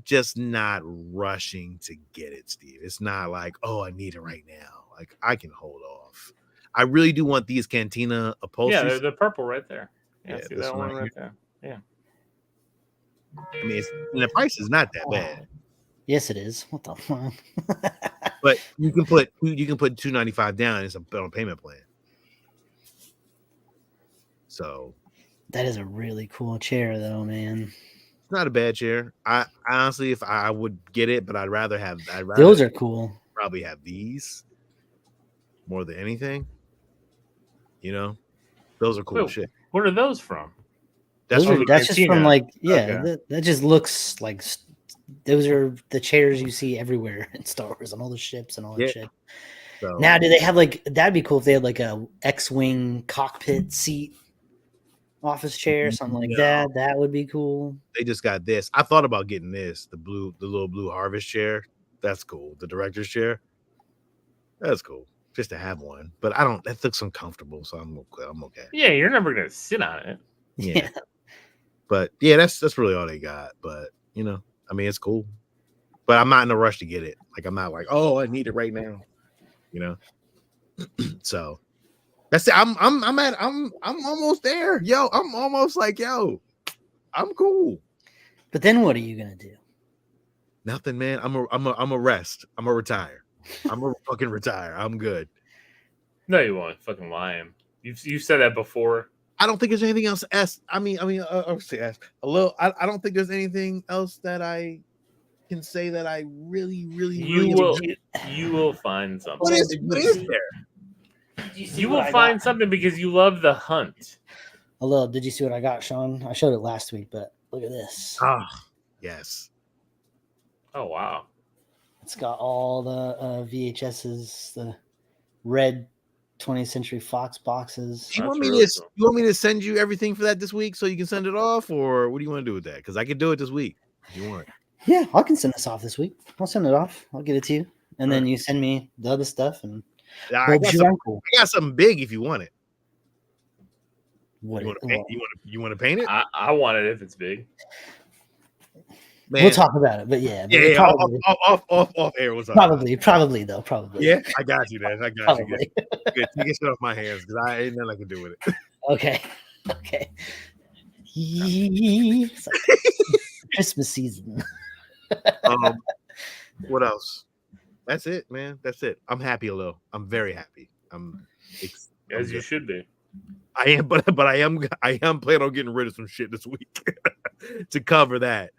just not rushing to get it, Steve. It's not like, oh, I need it right now. Like I can hold off. I really do want these Cantina upholsteries. Yeah, they're the purple right there. Yeah, see that one right there. Yeah. I mean, the price is not that bad. Yes, it is. What the fuck? But you can put $295 down as a payment plan. So that is a really cool chair, though, man. It's not a bad chair. I honestly, if I would get it, but I'd rather those are cool. Probably have these more than anything. Those are cool shit. What are those from? That's just from like that just looks like. Those are the chairs you see everywhere in Star Wars on all the ships and all that shit. So, now, do they have that'd be cool if they had like a X-wing cockpit seat office chair, something like that. That would be cool. They just got this. I thought about getting this, the little blue harvest chair. That's cool. The director's chair. That's cool. Just to have one. But that looks uncomfortable, so I'm okay. Yeah, you're never gonna sit on it. Yeah. But yeah, that's really all they got. But I mean, it's cool, but I'm not in a rush to get it. Like, I'm not like, oh, I need it right now, So that's it. I'm almost there, yo. I'm almost like, yo, I'm cool. But then what are you gonna do? Nothing, man. I'm a rest. I'm a retire. I'm a fucking retire. I'm good. No, you won't. Fucking lying. You've said that before. I don't think there's anything else. I mean, I would say a little. I don't think there's anything else that I can say that I really, really, You really will. enjoy. You will find something. What is there? You will find something because you love the hunt. Hello, did you see what I got, Sean? I showed it last week, but look at this. Ah, yes. Oh wow! It's got all the VHSs, the red 20th Century Fox boxes. Do you That's want me really to? cool. You want me to send you everything for that this week so you can send it off, or what do you want to do with that? Because I can do it this week if you want. Yeah, I can send this off this week. I'll send it off. I'll get it to you, and then you send me the other stuff. And I got something big if you want it. What you want to paint it? I want it if it's big. Man. We'll talk about it, but yeah, probably. Off air. What's up? Probably though. Yeah, I got you, man. I got you. Good. Take your shit off my hands because I ain't nothing I can do with it. Okay. It's like Christmas season. What else? That's it, man. That's it. I'm happy, Alil. I'm very happy. As you should be. I am, but I am planning on getting rid of some shit this week to cover that.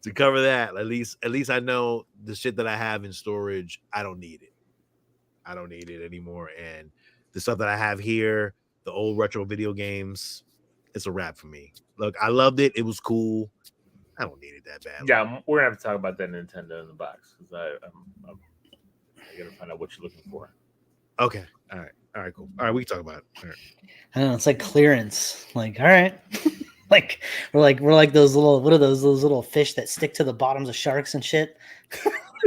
At least I know the shit that I have in storage, I don't need it. I don't need it anymore. And the stuff that I have here, the old retro video games, it's a wrap for me. Look, I loved it. It was cool. I don't need it that bad. Yeah, we're gonna have to talk about that Nintendo in the box because I gotta find out what you're looking for. Okay. All right, cool. All right, we can talk about it. All right. I don't know, it's like clearance. Like, all right. Like we're like those little, what are those little fish that stick to the bottoms of sharks and shit?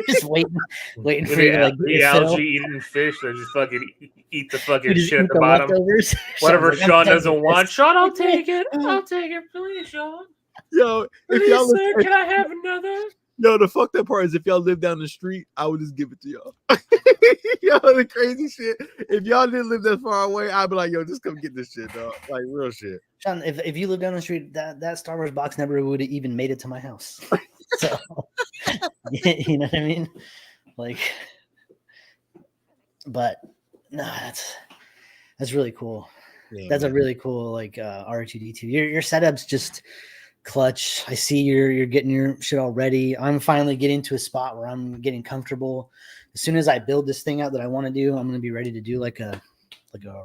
Just waiting for you to like the algae eating fish that just fucking eat the fucking shit at the bottom. Leftovers. Whatever Sean doesn't want. Sean, I'll take it. I'll take it, please, Sean. Yo, please, sir, can I have another? Yo, the fucked up part is if y'all live down the street, I would just give it to y'all. Yo, the crazy shit. If y'all didn't live that far away, I'd be like, yo, just come get this shit, dog. Like real shit. Sean, if you live down the street, that Star Wars box never would have even made it to my house. So you know what I mean? Like, but no, that's really cool. Yeah, that's a really cool like R2D2. Your setup's just clutch. I see you're getting your shit all ready. I'm finally getting to a spot where I'm getting comfortable. As soon as I build this thing out that I want to do, I'm going to be ready to do like a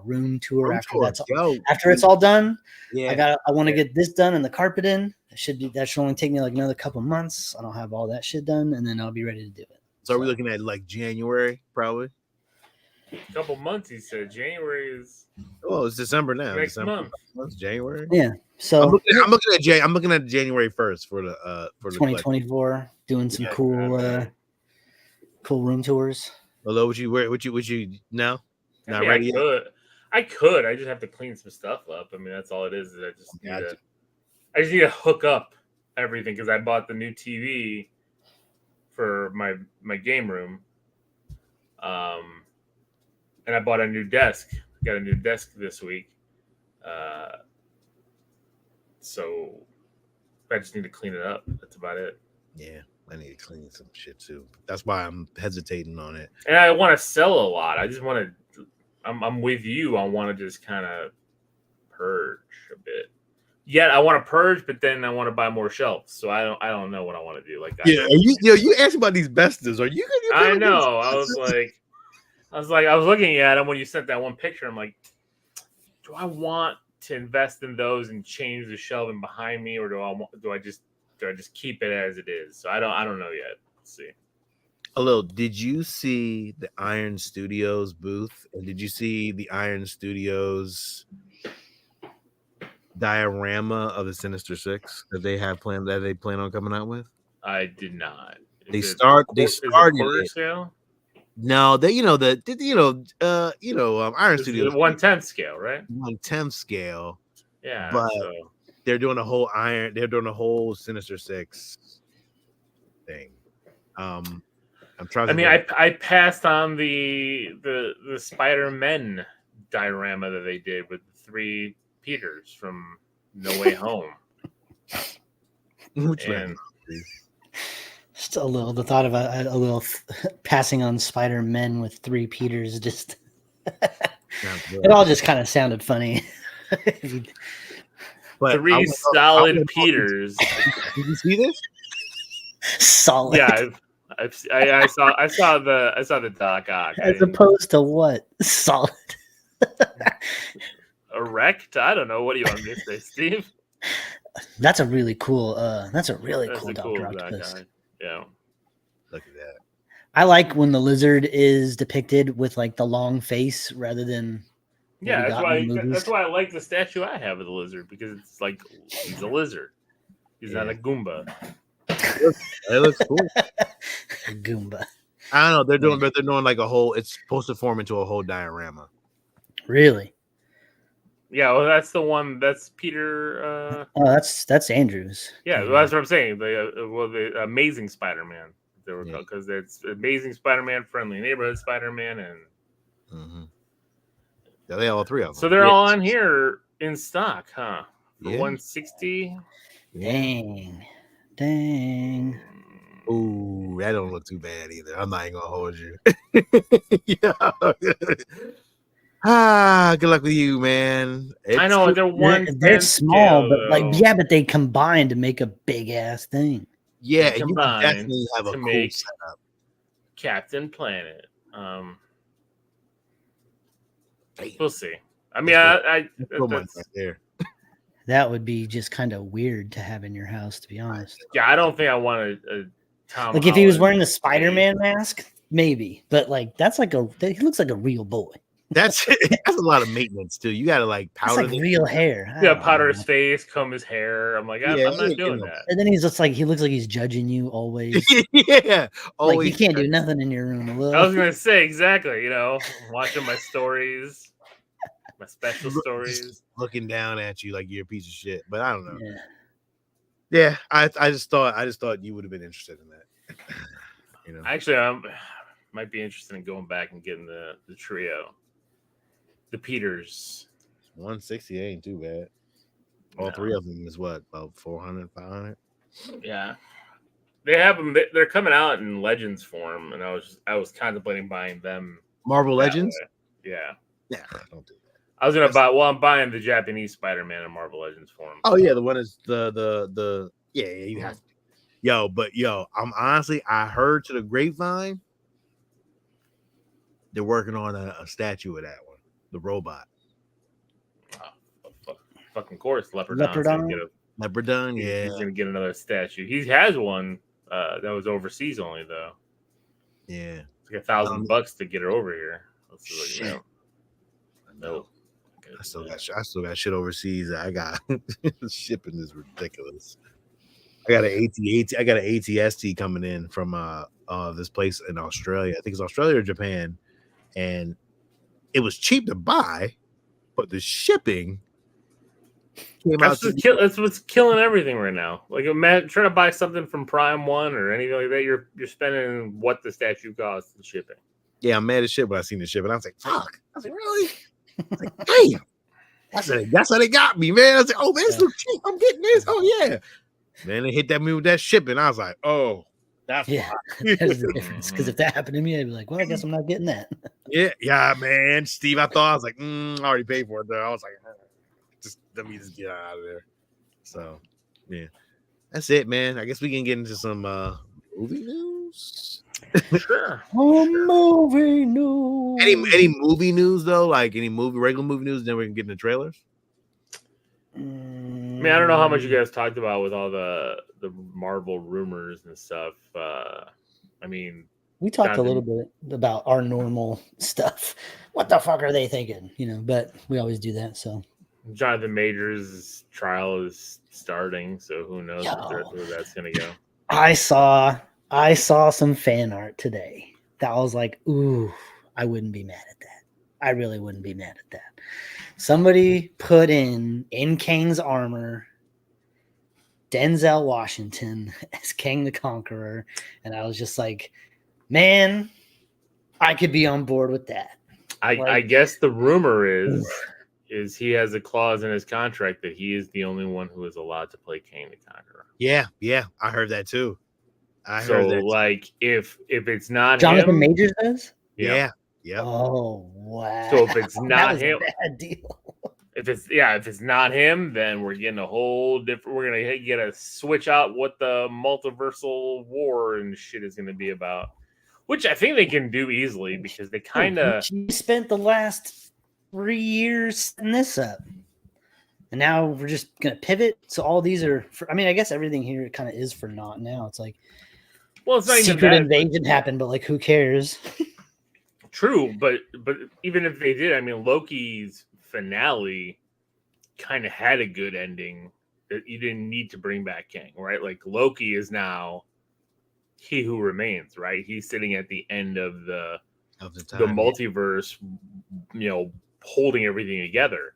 room tour after it's all done. Yeah, I want to get this done and the carpet in. That should only take me like another couple months. I'll have all that shit done and then I'll be ready to do it. So are we looking at like January probably? A couple months, he said. January is. Oh, it's December now. Next month. It's January. Yeah. So I'm looking at January 1st for the 2024. Doing some cool room tours. Although would you now? Not ready yet? I could. I just have to clean some stuff up. I mean, that's all it is. I just need to hook up everything because I bought the new TV for my game room. And I bought a new desk. Got a new desk this week. So I just need to clean it up. That's about it. Yeah, I need to clean some shit too. That's why I'm hesitating on it. And I want to sell a lot. I just want to. I'm with you. I want to just kind of purge a bit. Yet I want to purge, but then I want to buy more shelves. So I don't know what I want to do. Like you asked about these bestas. Are you gonna? I know. I was looking at them when you sent that one picture. I'm like, do I want to invest in those and change the shelving behind me, or do I just keep it as it is? So I don't know yet. Let's see. Alil, did you see the Iron Studios booth, and did you see the Iron Studios diorama of the Sinister Six that they plan on coming out with? I did not. They started quarter scale. No, Iron Studios 1/10 scale, right? 1/10 scale. Yeah, but they're doing a whole Sinister Six thing. I'm trying. I passed on the Spider-Men diorama that they did with the 3 Peters from No Way Home. Which one? Just a little. The thought of a little passing on Spider-Men with 3 Peters just it all just kind of sounded funny. But 3 solid Peters. Did you see this? Solid. Yeah, I saw the doc. As opposed to what? Solid. Erect? I don't know. What do you want me to say, Steve? That's a really cool. That's a cool Dr. doc. Octopus. Yeah. Look at that. I like when the lizard is depicted with like the long face rather than Yeah, that's why I like the statue I have of the lizard, because it's like he's a lizard. He's not a Goomba. It looks cool. Goomba. I don't know. They're doing like a whole. It's supposed to form into a whole diorama. Really? Yeah, well, that's the one. That's Peter. Oh, that's Andrews. Yeah, well, that's what I'm saying. The Amazing Spider-Man. They were called, because it's Amazing Spider-Man, Friendly Neighborhood Spider-Man, and yeah, they all three of them. So they're all on here in stock, huh? For $160. Dang. Ooh, that don't look too bad either. I'm not even gonna hold you. Good luck with you, man. I know they're small, but but they combine to make a big ass thing. Yeah, you definitely have a cool setup. Captain Planet. We'll see. I mean, that's right there. That would be just kind of weird to have in your house, to be honest. Yeah, I don't think I want a Tom. Like if he was wearing the Spider-Man mask, maybe. But like he looks like a real boy. That's a lot of maintenance too. You gotta like powder real hair. Yeah, powder his face, comb his hair. I'm like, I'm not doing that. And then he's just like, he looks like he's judging you always. Yeah, always. Like you can't do nothing in your room. I was gonna say exactly. Watching my stories, my special stories, looking down at you like you're a piece of shit. But I don't know. Yeah, I just thought you would have been interested in that. Actually, I might be interested in going back and getting the trio. The Peters. 160 ain't too bad. All three of them is what, about 400, 500? Yeah. They have them. They're coming out in Legends form, and I was contemplating buying them. Marvel Legends? Yeah. Yeah, don't do that. I was gonna buy. Well, I'm buying the Japanese Spider-Man in Marvel Legends form. Oh yeah, the one is the you have to. I'm honestly, I heard to the grapevine they're working on a statue of that one. The robot. Fucking course, Leopardon. Leopardon, yeah. He's gonna get another statue. He has one that was overseas only though. Yeah. It's like $1,000 to get it over here. Shit. No. I still got shit overseas. I got shipping is ridiculous. I got an ATST coming in from this place in Australia. I think it's Australia or Japan, and it was cheap to buy, but the shipping came out. That's what's killing everything right now. Like, imagine trying to buy something from Prime One or anything like that. You're spending what the statue costs in shipping. Yeah, I'm mad as shit when I seen the shipping. I was like, "Fuck!" I was like, "Really?" I was like, "Damn!" That's how they got me, man. I was like, "Oh man, it's so cheap. I'm getting this. Oh yeah." Then they hit that me with that shipping. I was like, "Oh." That's there's the difference. Because if that happened to me, I'd be like, well, I guess I'm not getting that. Yeah, man. Steve, I was like, I already paid for it though. I was like, let me just get out of there. So yeah. That's it, man. I guess we can get into some movie news. Sure. Movie news. Any movie news though? Like any regular movie news, then we can get into trailers. I mean, I don't know how much you guys talked about with all the Marvel rumors and stuff. I mean, we talked a little bit about our normal stuff. What the fuck are they thinking? But we always do that. So Jonathan Majors' trial is starting, so who knows where that's gonna go. I saw some fan art today that I was like, ooh, I wouldn't be mad at that. I really wouldn't be mad at that. Somebody put in Kang's armor Denzel Washington as Kang the Conqueror, and I was just like, man, I could be on board with that. I guess the rumor is he has a clause in his contract that he is the only one who is allowed to play Kang the Conqueror. Yeah, I heard that too. Like if it's not Jonathan him, Majors does? Yeah. Oh wow! So if it's not him, a bad deal. if it's not him, then we're getting a whole different. We're gonna get a switch out what the multiversal war and shit is gonna be about, which I think they can do easily because they kind of spent the last 3 years setting this up, and now we're just gonna pivot. So all these are, I mean, I guess everything here kind of is for naught now. It's like, well, it's not secret invasion happened, but like, who cares? True, but even if they did, I mean, Loki's finale kind of had a good ending that you didn't need to bring back Kang, right? Like Loki is now he who remains, right? He's sitting at the end of the multiverse, you know, holding everything together.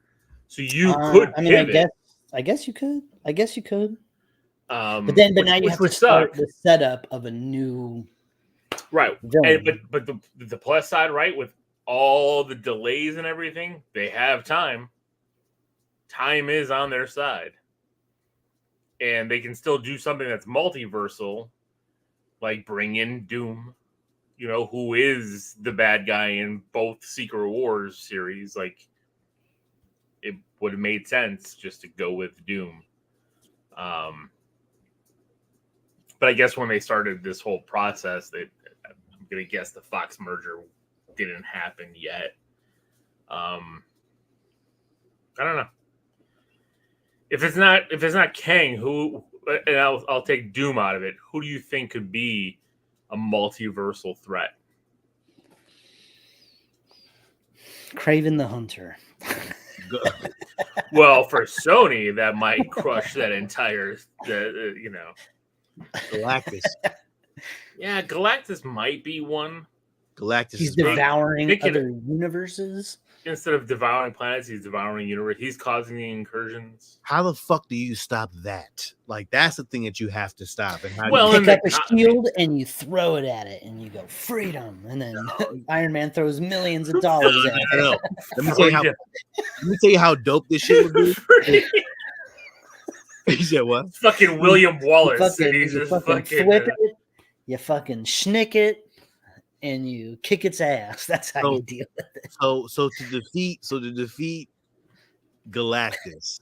So you could. I mean, I guess you could. But now you have to start the setup of a new. Right, but the plus side, right, with all the delays and everything, they have time. Time is on their side, and they can still do something that's multiversal, like bring in Doom, you know, who is the bad guy in both Secret Wars series. Like, it would have made sense just to go with Doom. But I guess when they started this whole process, I'm gonna guess the Fox merger didn't happen yet. I don't know. If it's not Kang, who, and I'll take Doom out of it. Who do you think could be a multiversal threat? Kraven the Hunter. Well, for Sony, that might crush that entire, you know. Galactus. Yeah, Galactus might be one. Galactus. He's devouring other universes. Instead of devouring planets, he's devouring universe. He's causing the incursions. How the fuck do you stop that? Like, that's the thing that you have to stop. And how you pick up a shield and you throw it at it, and you go freedom, and then Iron Man throws millions of dollars at it. Let me tell you how dope this shit would be. He said what? Fucking William Wallace. You fucking flip it, you fucking schnick it, and you kick its ass. That's how you deal with it. So to defeat Galactus,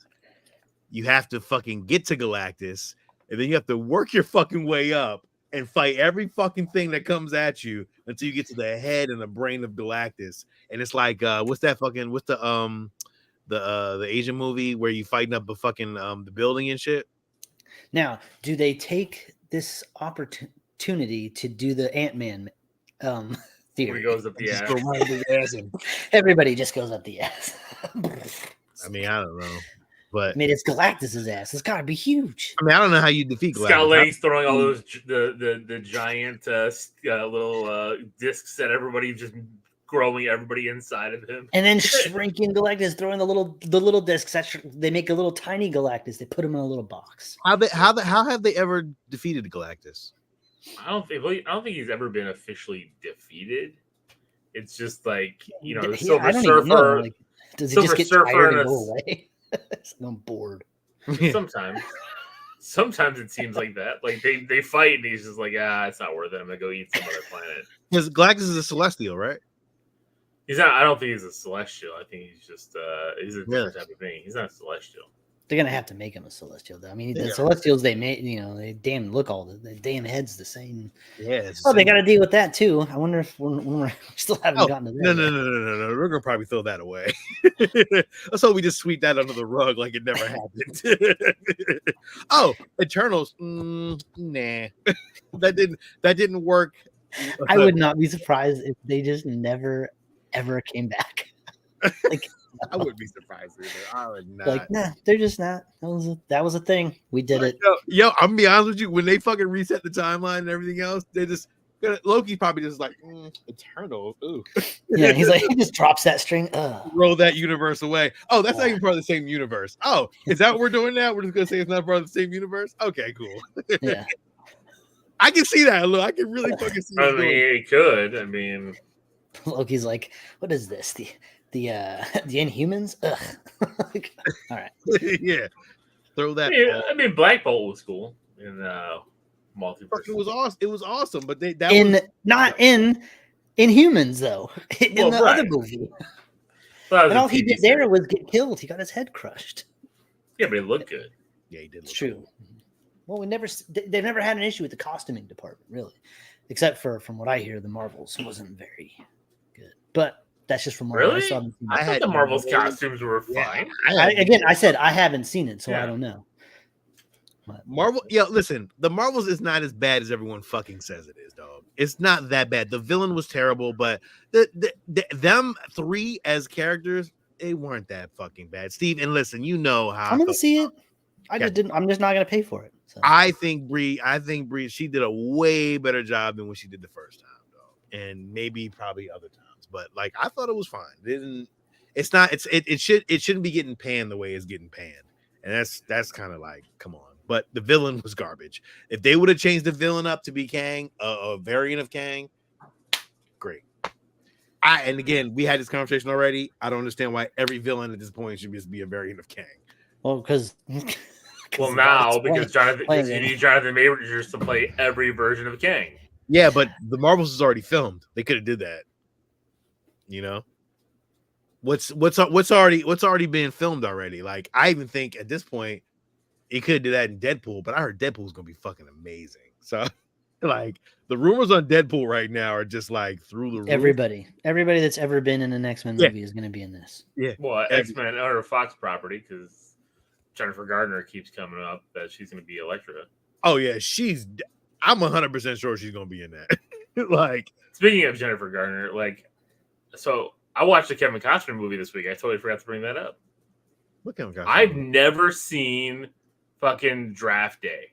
you have to fucking get to Galactus, and then you have to work your fucking way up and fight every fucking thing that comes at you until you get to the head and the brain of Galactus. And it's like, what's the Asian movie where you fighting up the fucking the building and shit? Now, do they take this opportunity to do the Ant-Man theory? Where he goes up the ass. Everybody just goes up the ass. I mean, I don't know. But I mean, it's Galactus's ass. It's got to be huge. I mean, I don't know how you defeat Galactus. Scott Lang's throwing all those the giant little discs at everybody, just growing everybody inside of him, and then shrinking Galactus, throwing the little discs. They make a little tiny Galactus. They put him in a little box. How have they ever defeated Galactus? I don't think he's ever been officially defeated. It's just like, you know, the Silver Surfer. Like, does he just get tired and go away? I'm bored. Sometimes it seems like that. Like they fight and he's just like, it's not worth it. I'm gonna go eat some other planet. Because Galactus is a Celestial, right? He's not. I don't think he's a Celestial. I think he's just he's a different type of being. He's not a Celestial. They're gonna have to make him a Celestial, though. I mean, the Celestials they made, you know, they damn look all the damn heads the same. Yeah. They got to deal with that too. I wonder if when we still haven't gotten to that. No. We're gonna probably throw that away. Let's hope we just sweep that under the rug like it never happened. Oh, Eternals. Nah, that didn't work. I would not be surprised if they just never ever came back. Like. I wouldn't be surprised either. I would not. Like, nah, they're just not. That was a thing. We did it. Yo, I'm gonna be honest with you. When they fucking reset the timeline and everything else, they just Loki's probably just like Eternal. Ooh. Yeah, he's like, he just drops that string. Roll that universe away. Oh, that's not even part of the same universe. Oh, is that what we're doing now? We're just gonna say it's not part of the same universe. Okay, cool. Yeah, I can see that. Look, I can really fucking see. I mean, it could. I mean, Loki's like, what is this? The Inhumans? Ugh. Like, all right. Yeah. Throw that. I mean, Black Bolt was cool in multiverse. It was awesome. It was awesome, but not in Inhumans though. In the other movie. Well, And all he did there was get killed. He got his head crushed. Yeah, but he looked good. Yeah, he did. It's true. Cool. Well, they've never had an issue with the costuming department, really, except for from what I hear, the Marvels wasn't very good. But that's just from what really? I thought the Marvels costumes were fine. I said I haven't seen it, so I don't know. But, Marvel, listen, the Marvels is not as bad as everyone fucking says it is, dog. It's not that bad. The villain was terrible, but them three as characters, they weren't that fucking bad. Steve, and listen, you know how I'm gonna see it. I'm just not gonna pay for it. So. I think Bree, she did a way better job than when she did the first time, though, and maybe probably other times. But like, I thought it was fine. It shouldn't be getting panned the way it's getting panned, and that's kind of like, come on. But the villain was garbage. If they would have changed the villain up to be Kang, a variant of Kang, great. And again, we had this conversation already. I don't understand why every villain at this point should just be a variant of Kang. Well, because now because you need Jonathan Majors to play every version of Kang. Yeah, but the Marvels is already filmed. They could have did that. You know, what's already been filmed already. Like, I even think at this point he could do that in Deadpool, but I heard Deadpool's gonna be fucking amazing. So, like, the rumors on Deadpool right now are just like through the roof. Everybody that's ever been in an X-Men movie is gonna be in this. Yeah, well, X-Men or Fox property, because Jennifer Gardner keeps coming up that she's gonna be Elektra. Oh yeah, I'm 100% sure she's gonna be in that. Like, speaking of Jennifer Gardner, like, so I watched the Kevin Costner movie this week. I totally forgot to bring that up. What Kevin Costner? I've never seen fucking Draft Day.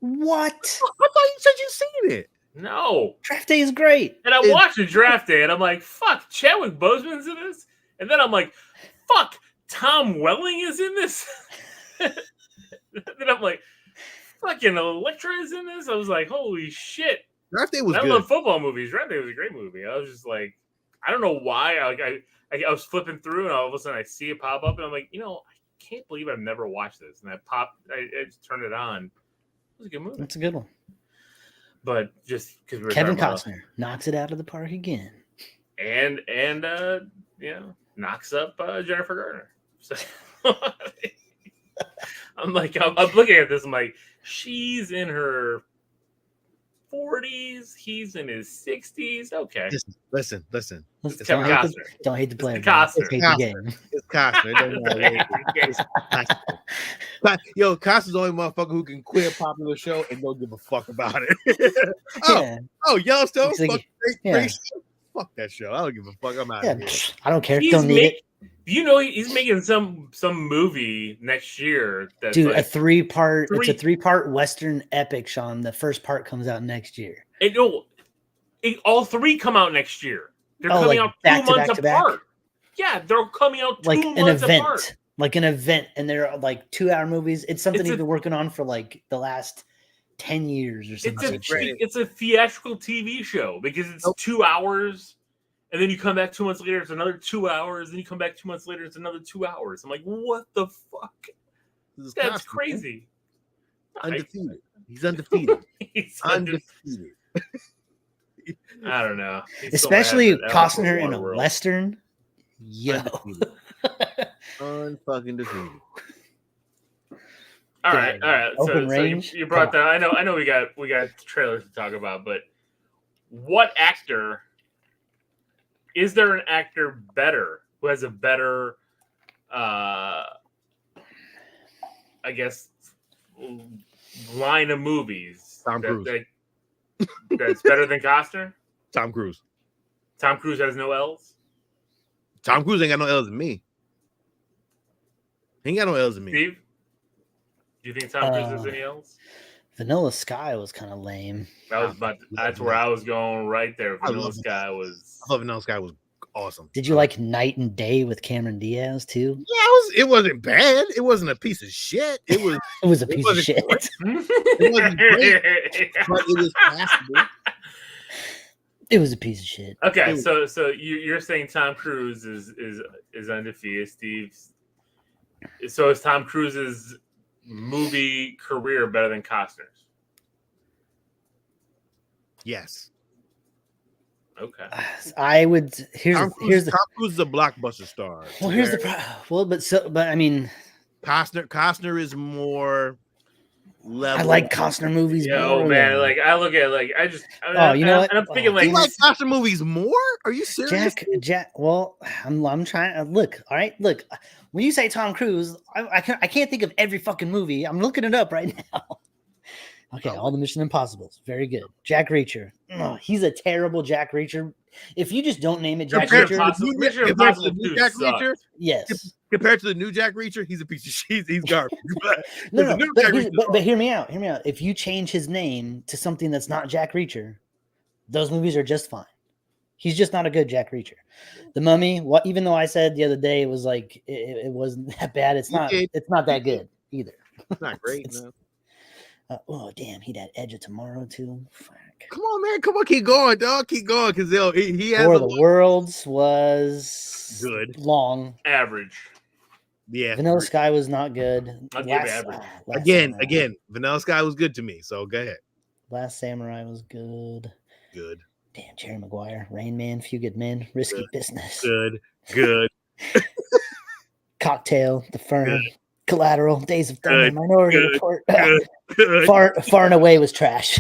What? I thought you said you'd seen it. No. Draft Day is great. And I watched the Draft Day and I'm like, fuck, Chadwick Boseman's in this? And then I'm like, fuck, Tom Welling is in this? Then I'm like, fucking Elektra is in this? I was like, holy shit. Draft Day was good. I love football movies. Draft Day was a great movie. I was just like, I don't know why. I was flipping through and all of a sudden I see it pop up and I'm like, I can't believe I've never watched this. And I just turned it on. It was a good movie. That's a good one. But just because Kevin Costner knocks it out of the park again. And knocks up Jennifer Gardner. So I'm looking at this. I'm like, she's in her 40s. He's in his 60s. Okay. Listen. It's Kevin Costner. Don't hate the player. It's Costner. It's Costner. Yo, Costner's the only motherfucker who can quit a popular show and don't give a fuck about it. Yellowstone. Fuck that show. I don't give a fuck. I'm out of here. I don't care. Don't need it. He's making some movie next year. That's a three-part. It's a three-part Western epic, Sean. The first part comes out next year. All three come out next year. They're coming out 2 months apart. Yeah, they're coming out 2 months apart. Like an event, and they're like 2-hour movies. It's something they've been working on for like the last 10 years or something. It's a theatrical TV show because it's 2 hours. And then you come back 2 months later, it's another 2 hours. Then you come back 2 months later, it's another 2 hours. I'm like, what the fuck? That's crazy. Undefeated. He's undefeated. He's undefeated. I don't know. Especially Costner in a Western. Yo. Unfucking defeated. All right. Open range. So you brought that. I know we got trailers to talk about, but what actor... Is there an actor who has a better, I guess, line of movies? Tom Cruise. That's better than Costner? Tom Cruise. Tom Cruise has no L's? Tom Cruise ain't got no L's in me. He ain't got no L's in me. Steve? Do you think Tom Cruise has any L's? Vanilla Sky was kind of lame. That's where I was going right there. Vanilla Sky was. I thought Vanilla Sky was awesome. Did you like Night and Day with Cameron Diaz too? Yeah, it wasn't bad. It wasn't a piece of shit. It was. It was a piece of shit. It wasn't great, but it was passable. It was a piece of shit. Okay, so you're saying Tom Cruise is undefeated, Steve. So is Tom Cruise's movie career better than Costner's? Yes. Okay. I would. Here's Tom the. Cruise is a blockbuster star. Well, here's the. But I mean, Costner is more level. I like Costner movies Yeah, more. oh man, though. like I look at like I just. You know what? I'm thinking like You like Costner movies more? Are you serious? Jack. Well, I'm trying. Look, all right. Look, when you say Tom Cruise, I can't think of every fucking movie. I'm looking it up right now. Okay, all the Mission Impossibles, very good. Jack Reacher, he's a terrible Jack Reacher. If you just don't name it Jack Reacher, Mission Impossible 2 Jack sucked. Reacher, yes. Compared to the new Jack Reacher, he's a piece of shit. He's garbage. No, but hear me out. Hear me out. If you change his name to something that's not Jack Reacher, those movies are just fine. He's just not a good Jack Reacher. The Mummy, even though I said the other day it was like it wasn't that bad, it's not that good either. It's not great. No. Oh damn, he had Edge of Tomorrow too. Fuck. Come on, man. Come on, keep going, dog. Keep going, because he has. War of the Worlds was good, long, average. Yeah, Vanilla Sky was not good. Average. Again, Vanilla Sky was good to me. So go ahead. Last Samurai was good. Good. Damn, Jerry Maguire, Rain Man, Few Good Men, Risky Business. Good. Cocktail, The Firm, good. Collateral, Days of Thunder, Minority Report. Good. Far and Away was trash.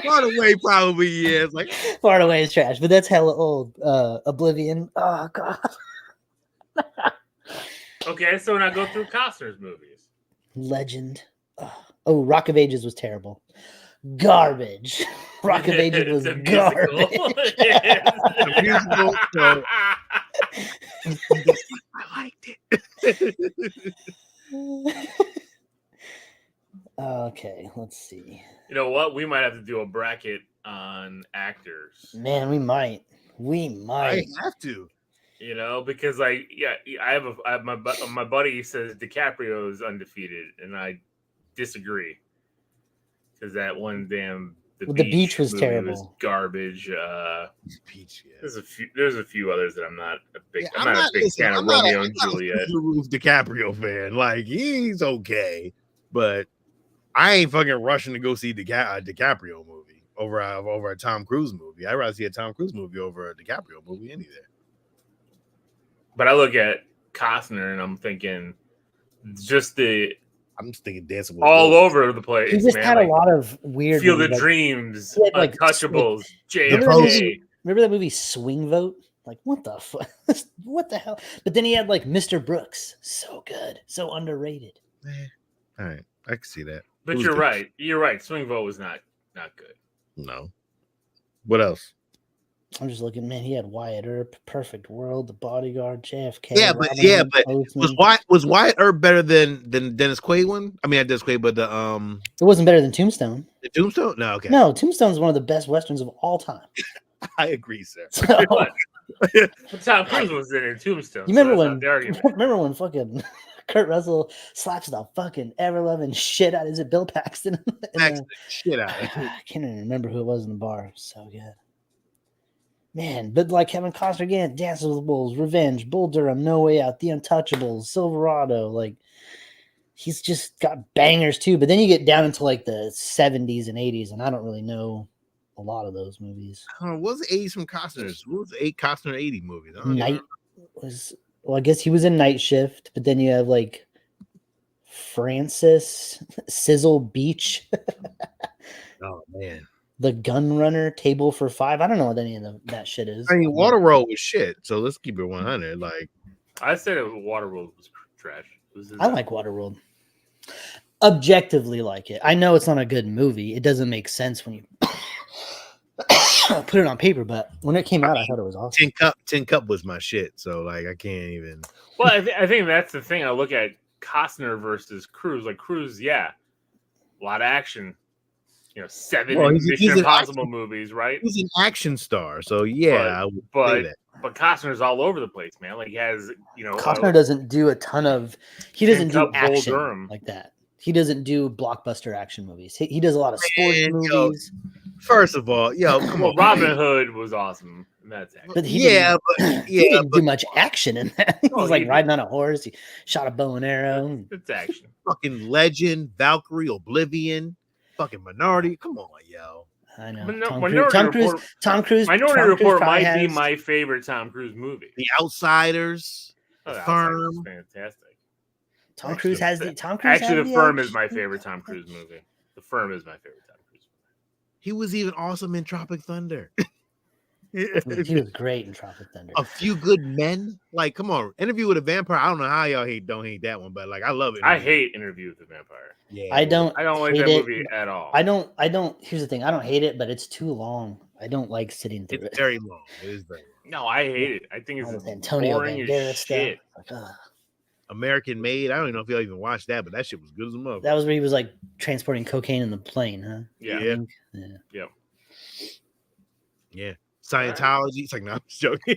Far and Away probably is like Far and Away is trash, but that's hella old. Oblivion. Oh god. Okay, so now go through Costner's movies. Legend. Oh, Rock of Ages was terrible. Garbage. Rock of Ages was garbage. a musical. So I liked it. Okay, let's see. You know what? We might have to do a bracket on actors. Man, we might. I have to. You know, because like, yeah, I have my buddy says DiCaprio is undefeated, and I disagree because that one damn The Beach was terrible. Was garbage. Beach, yeah. There's a few others that I'm not a big. Yeah, I'm not a big fan of Romeo and Juliet. DiCaprio fan, like he's okay, but I ain't fucking rushing to go see DiCaprio movie over a Tom Cruise movie. I'd rather see a Tom Cruise movie over a DiCaprio movie any day. But I look at Costner and I'm thinking, I'm just thinking Dancing with all over the place. He just man. had a lot of weird. Field of Dreams, Untouchables, JFK. Remember that movie Swing Vote? Like what the fuck? What the hell? But then he had like Mr. Brooks, so good, so underrated. All right, I can see that. But you're right. You're right. Swing Vote was not good. No. What else? I'm just looking, man. He had Wyatt Earp, Perfect World, The Bodyguard, JFK. Yeah, but was Wyatt Earp better than Dennis Quaid one? I mean, not Dennis Quaid, but the It wasn't better than Tombstone. The Tombstone? No, okay. No, Tombstone is one of the best westerns of all time. I agree, sir. So, But Tom Cruise was in Tombstone. You remember when fucking Kurt Russell slaps the fucking ever-loving shit out? Is it Bill Paxton? Shit out. I can't even remember who it was in the bar. So good. Man, but like Kevin Costner again, Dances with Wolves, Revenge, Bull Durham, No Way Out, The Untouchables, Silverado, like he's just got bangers too. But then you get down into like the 70s and 80s, and I don't really know a lot of those movies. What was the 80s from Costner's? What was the 8 Costner 80 movies? I guess he was in Night Shift, but then you have like Francis, Sizzle Beach. Oh man. The Gun Runner, Table for Five. I don't know what any of that shit is. I mean, Waterworld was shit. So let's keep it 100. Like, I said Waterworld was trash. I like Waterworld. Objectively, like it. I know it's not a good movie. It doesn't make sense when you put it on paper. But when it came out, I thought it was awesome. Tin Cup was my shit. So like, I can't even. Well, I think that's the thing. I look at Costner versus Cruise. Like Cruise, yeah, a lot of action. 7 Mission Impossible movies, right? He's an action star, so yeah. But Costner's all over the place, man. Like he has, Costner doesn't do a ton of. He doesn't do action Durham. like that. He doesn't do blockbuster action movies. He does a lot of sports movies. First of all, come on. Robin Hood was awesome. That's action. But he didn't do much action in that. He was like riding on a horse. He shot a bow and arrow. It's action. Fucking Legend, Valkyrie, Oblivion. Fucking Minority, come on, yo. I know. Tom Cruise might be my favorite Tom Cruise movie. The Outsiders, The Firm, is fantastic. Tom Cruise has The Firm is my favorite Tom Cruise movie. The Firm is my favorite Tom Cruise movie. He was even awesome in Tropic Thunder. He was great in Tropic Thunder. A Few Good Men. Like, come on. Interview with a Vampire. I don't know how y'all don't hate that one, but like I love it. I hate Interview with the Vampire. Yeah. I don't like that movie at all. I don't here's the thing. I don't hate it, but it's too long. I don't like sitting through it. It's very long. It is very long. No, I hate it. I think it's Antonio boring as shit. American Made. I don't even know if y'all even watched that, but that shit was good as a mother. That was where he was like transporting cocaine in the plane, huh? Yeah. Yeah. Scientology. It's like, no, I'm just joking.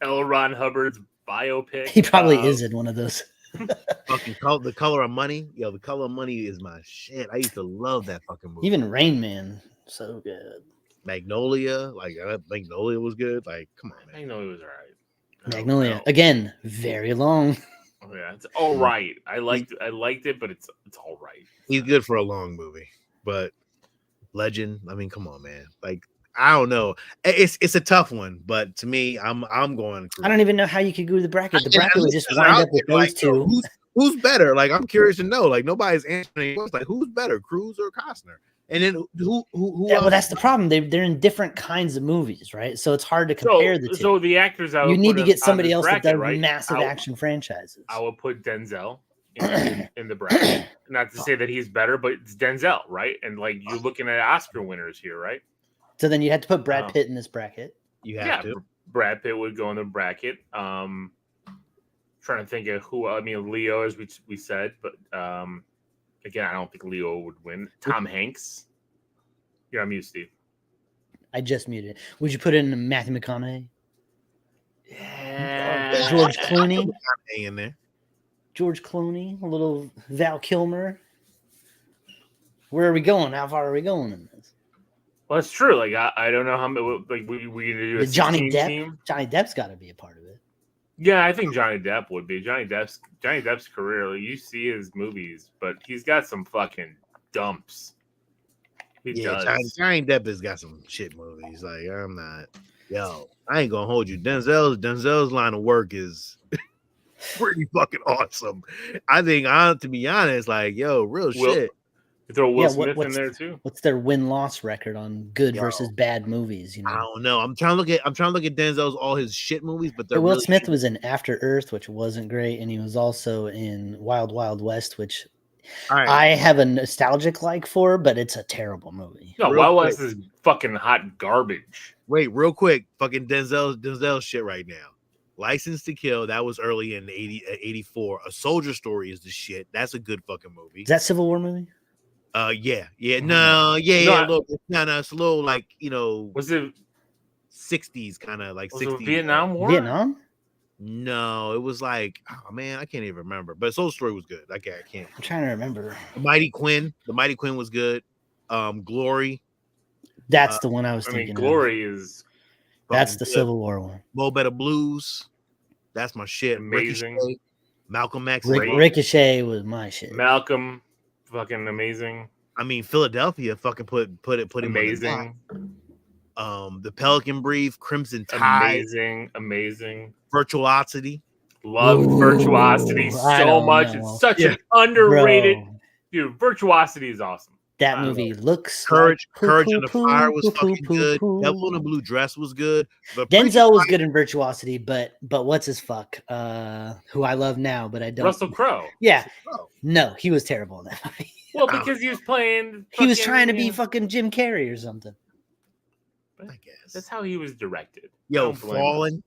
L. Ron Hubbard's biopic. He probably is in one of those. Fucking The Color of Money. Yo, The Color of Money is my shit. I used to love that fucking movie. Even Rain Man, so good. Magnolia, Magnolia was good. Like, come on, man. Magnolia was all right. Magnolia again, very long. Oh, yeah, it's all right. I liked it, but it's all right. He's good for a long movie, but Legend. I mean, come on, man. Like, I don't know. It's a tough one, but to me, I'm going. I don't even know how you could go to the bracket. The bracket would just wind up with those two. Who's better? Like, I'm curious to know. Like, nobody's answering. Like, who's better, Cruise or Costner? And then who? Yeah, well, that's the problem. They're in different kinds of movies, right? So it's hard to compare the two. So the actors, you need to get somebody else that does massive action franchises. I would put Denzel in the bracket. Not to say that he's better, but it's Denzel, right? And like you're looking at Oscar winners here, right? So then you had to put Brad Pitt in this bracket. You have to. Brad Pitt would go in the bracket. Trying to think of who. I mean, Leo, as we said, but again, I don't think Leo would win. Tom Hanks. You're on mute, Steve. I just muted. Would you put in Matthew McConaughey? Yeah. George Clooney in there. George Clooney, a little Val Kilmer. Where are we going? How far are we going in this? Well, it's true. Like I don't know how like we gonna do a Johnny Depp. Team. Johnny Depp's got to be a part of it. Yeah, I think Johnny Depp would be. Johnny Depp's career. Like, you see his movies, but he's got some fucking dumps. He does. Johnny Depp has got some shit movies. Like, I'm not. Yo, I ain't gonna hold you. Denzel's line of work is pretty fucking awesome. I think, to be honest, like, yo, shit. You throw Will Smith in there too. What's their win-loss record on good versus bad movies? You know, I don't know. I'm trying to look at Denzel's all his shit movies, but Will Smith was in After Earth, which wasn't great, and he was also in Wild Wild West, which I have a nostalgic like for, but it's a terrible movie. No, Wild West is fucking hot garbage. Wait, real quick, fucking Denzel shit right now. License to Kill, that was early in 84. A Soldier Story is the shit. That's a good fucking movie. Is that Civil War movie? Yeah. No, it's a little like, was it 60s kind of like 60s. Vietnam War? Vietnam? No, it was like, oh man, I can't even remember. But Soul Story was good. I can't. I'm trying to remember. The Mighty Quinn was good. Glory. That's the one I was thinking. Glory is. That's the Civil War one. Mo Better Blues. That's my shit. Amazing. Ricochet, Malcolm X. Ricochet was my shit. Malcolm. Fucking amazing. I mean, Philadelphia fucking put him amazing. The Pelican Brief, Crimson Tide, amazing. Virtuosity, love Virtuosity so much. It's such an underrated dude. Virtuosity is awesome. That movie looks Courage Under Fire was fucking good. Devil in a Blue Dress was good. Denzel was good in Virtuosity, but what's his fuck? Who I love now, but I don't. Russell Crowe. Yeah. No, he was terrible in that movie. Well, because he was playing. He was trying to be fucking Jim Carrey or something. I guess that's how he was directed. Yo, Fallen.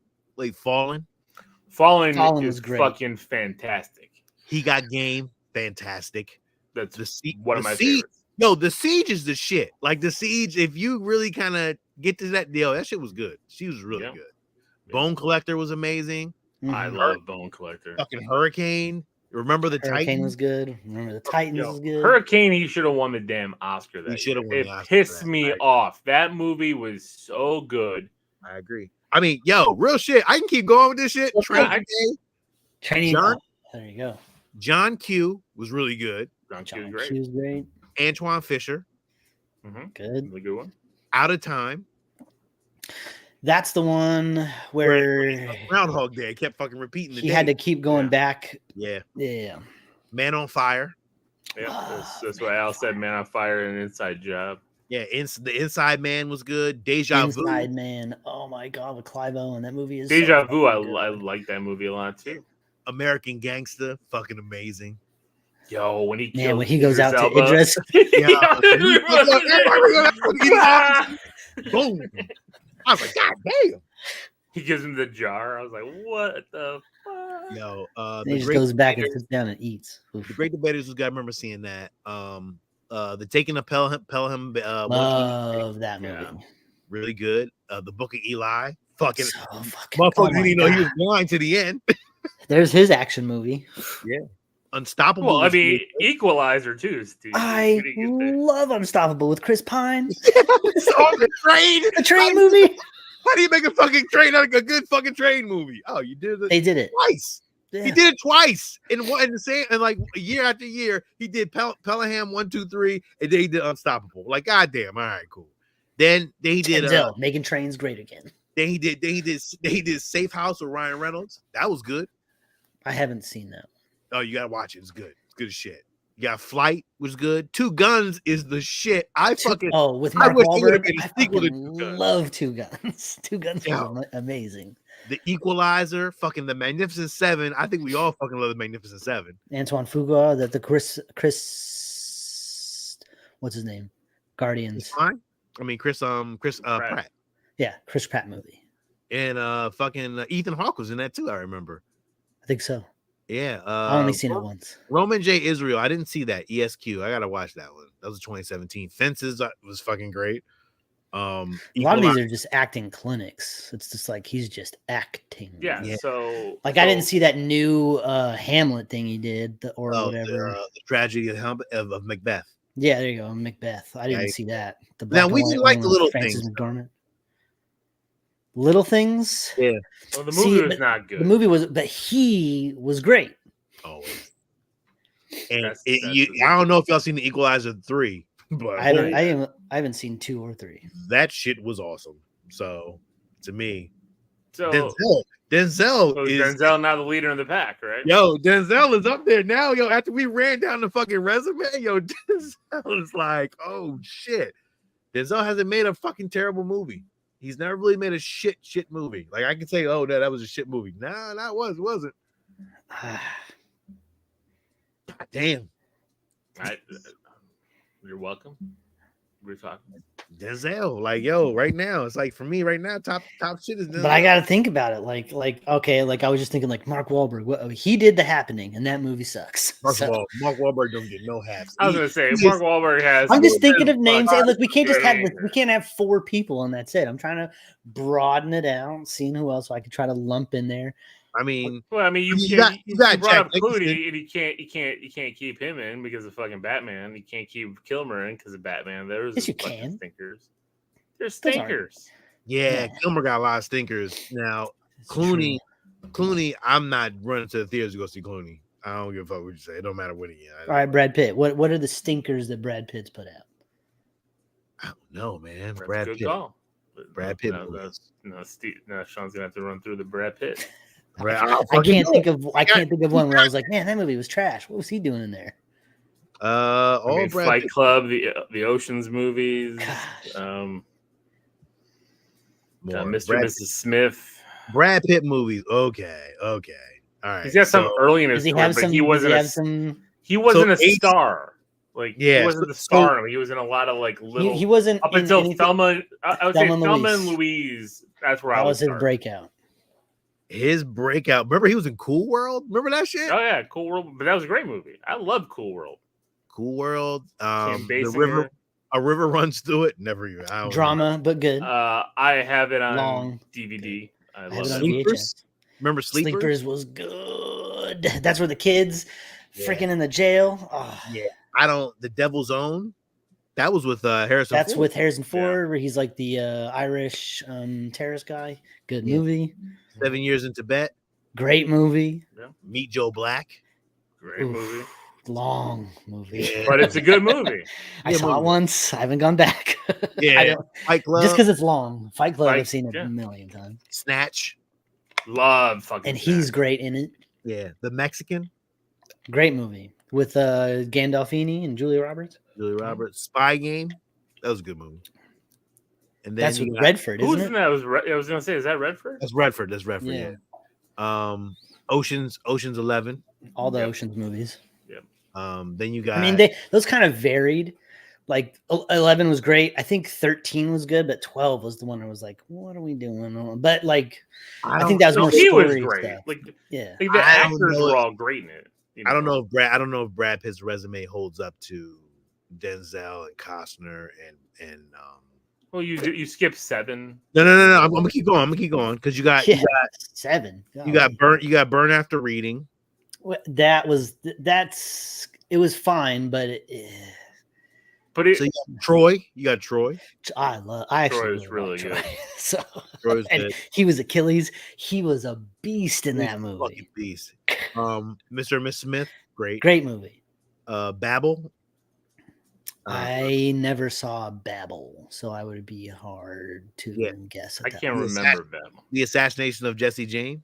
Fallen is great. Fucking fantastic. He Got Game, fantastic. That's one of my favorites. Yo, The Siege is the shit. Like, The Siege, if you really kind of get to that deal, that shit was good. She was really good. Yeah. Bone Collector was amazing. I love Bone Collector. Fucking Hurricane. Remember the Titan? Hurricane was good. Remember the Titans was good. Hurricane, he should have won the damn Oscar. He should have won the Oscar. It pissed me off. That movie was so good. I agree. I mean, yo, real shit. I can keep going with this shit. Training. There you go. John Q was really good. John Q Q was great. Antoine Fisher. Good. A good one. Out of Time. That's the one where Groundhog Day kept fucking repeating the he day. had to keep going back. Yeah. Yeah. Man on Fire. Yeah, that's why Al said Man on Fire and Inside Job. Yeah, the Inside Man was good. Deja Vu. Inside Man. Oh my God, with Clive Owen. That movie is Deja so Vu. I good. like that movie a lot too. American Gangster. Fucking amazing. Yo, when he goes out to Idris. Boom. I was like, God damn. He gives him the jar. I was like, what the fuck? Yo, And he just goes back and sits down and eats. Oof. The Great Debaters was good. I remember seeing that. The Taking of Pelham. Love that movie. Yeah. Really good. The Book of Eli. Fucking Motherfucker motherfucker didn't even know he was blind to the end. There's his action movie. Yeah. Unstoppable. Well, I mean, Equalizer too, Steve. I love Unstoppable with Chris Pine. On the train. The train movie. How do you make a fucking train like a good fucking train movie? Oh, you did it. They did it twice. Yeah. He did it twice in the same, and like year after year, he did Pelham 1, 2, 3, and then he did Unstoppable. Like, goddamn, all right, cool. Then he did making trains great again. Then he did Safe House with Ryan Reynolds. That was good. I haven't seen that. Oh, you gotta watch it. It's good. It's good as shit. You got Flight was good. Two Guns is the shit. With Mark Wahlberg. I love Two Guns. Two Guns was amazing. The Equalizer, fucking The Magnificent Seven. I think we all fucking love The Magnificent Seven. Antoine Fuqua, the Chris, what's his name? Guardians. Chris Pratt. Yeah, Chris Pratt movie. And fucking Ethan Hawke was in that too. I remember. I think so. Yeah, I only seen it once. Roman J. Israel. I didn't see that. ESQ. I gotta watch that one. That was 2017. Fences was fucking great. A lot of these are just acting clinics. It's just like he's just acting. Yeah. So I didn't see that new Hamlet thing he did, whatever. The tragedy of Macbeth. Yeah, there you go, Macbeth. I didn't see that. Now we didn't like the little things. McDormand. Little Things. Yeah. Well, the movie was not good. The movie was, but he was great. Oh. And I don't know if y'all seen the Equalizer 3, but I haven't seen 2 or 3. That shit was awesome. So to me, so Denzel is Denzel now the leader in the pack, right? Yo, Denzel is up there now. Yo, after we ran down the fucking resume, yo, Denzel is like, oh shit. Denzel hasn't made a fucking terrible movie. He's never really made a shit movie. Like I can say, oh, that was a shit movie. Nah, that wasn't. God damn. You're welcome. We're talking Denzel, like yo, right now it's like for me right now, top shit is Denzel. But I got to think about it, like okay, like I was just thinking, like Mark Wahlberg, he did The Happening, and that movie sucks. First of all, Mark Wahlberg don't get no hats. I was gonna say Mark Wahlberg has. I'm just thinking of names. Hey, look, we can't have 4 people, and that's it. I'm trying to broaden it out, seeing who else I could try to lump in there. I mean, you got brought up Clooney, and you can't keep him in because of fucking Batman. You can't keep Kilmer in because of Batman. Yes, you can. Stinkers. They're stinkers. Yeah, Kilmer got a lot of stinkers. Now, Clooney, I'm not running to the theaters to go see Clooney. I don't give a fuck what you say. It don't matter what he is. All right, Brad Pitt. What are the stinkers that Brad Pitt's put out? I don't know, man. Brad Pitt. Call. Brad Pitt. No, Sean's gonna have to run through the Brad Pitt. I can't think of one where I was like, man, that movie was trash. What was he doing in there? Fight Club, the Ocean's movies, Mr. and Mrs. Smith. Brad Pitt movies. Okay. All right. He's got some early in his career, but he wasn't a star. Like he wasn't the star. He was in a lot of like little. He wasn't up until Thelma. I would say Thelma and Louise. That's where that was his breakout. His breakout. Remember, he was in Cool World. Remember that shit? Oh yeah, Cool World. But that was a great movie. I love Cool World. Cool World. The river. A river runs through it. Never even. Drama, but good. I have it on DVD. I love it. Sleepers. Remember Sleepers? Sleepers was good. That's where the kids freaking in the jail. Oh. Yeah. The Devil's Own. That was with Harrison. That's Ford. With Harrison Ford, where he's like the Irish terrorist guy. Good movie. 7 Years in Tibet. Great movie. Yeah. Meet Joe Black. Great movie. long movie. Yeah. but it's a good movie. I Good saw it movie. once. I haven't gone back. Yeah. I don't, Fight Club, just because it's long. Fight Club, Fight- I've seen it yeah. a million times, Snatch. Love fucking. and he's Snatch. great in it. Yeah, The Mexican, Great movie with Gandolfini and Julia Roberts. Julia Roberts. Spy Game, that was a good movie. And then That's you with got- Redford, Who's isn't in it? that? I was gonna say, is that Redford? That's Redford. That's Redford. Yeah. Yeah. Ocean's 11. All the Yep. Ocean's movies. Then you got. I mean, those kind of varied. Like 11 was great. I think 13 was good, but 12 was the one I was like, what are we doing? But like, I think that was more He was story great. stuff. Like, Yeah. like the I don't actors know were if- all great in it. I don't know if Brad Pitt's resume holds up to Denzel and Costner and Well, you skipped 7. no. I'm gonna keep going. Because you got 7. you got burn after reading. It was fine, but But it, So you got Troy. I actually Troy's really really love Troy. So Troy's and good. he was Achilles. He was a beast in He's that a movie. fucking beast. Mr. and Miss Smith, great. Great movie. Babel. I never saw Babel, so I would be hard to Yeah. guess. I At that can't point. remember them. The Assassination of Jesse James.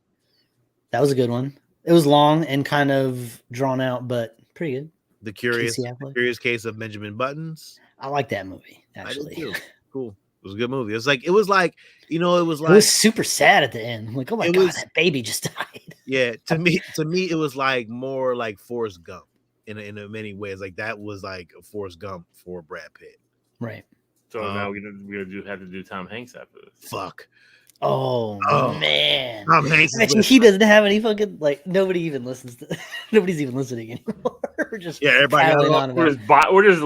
That was a good one. It was long and kind of drawn out, but pretty good. The Curious Casey Affleck. Case of Benjamin Buttons. I like that movie I actually. did too. Cool. It was a good movie. It was like it was It was super sad at the end. I'm like, oh my It god, was- that baby just died. yeah. To me, it was like more like Forrest Gump in many ways. Like that was like a Forrest Gump for Brad Pitt. Right. So now we're gonna have to do Tom Hanks after this. Fuck. Oh, Oh. man. Tom Hanks. I mentioned he doesn't have any fucking like nobody even listens to nobody's even listening anymore. We're just Yeah, everybody got piling off- on We're about it. just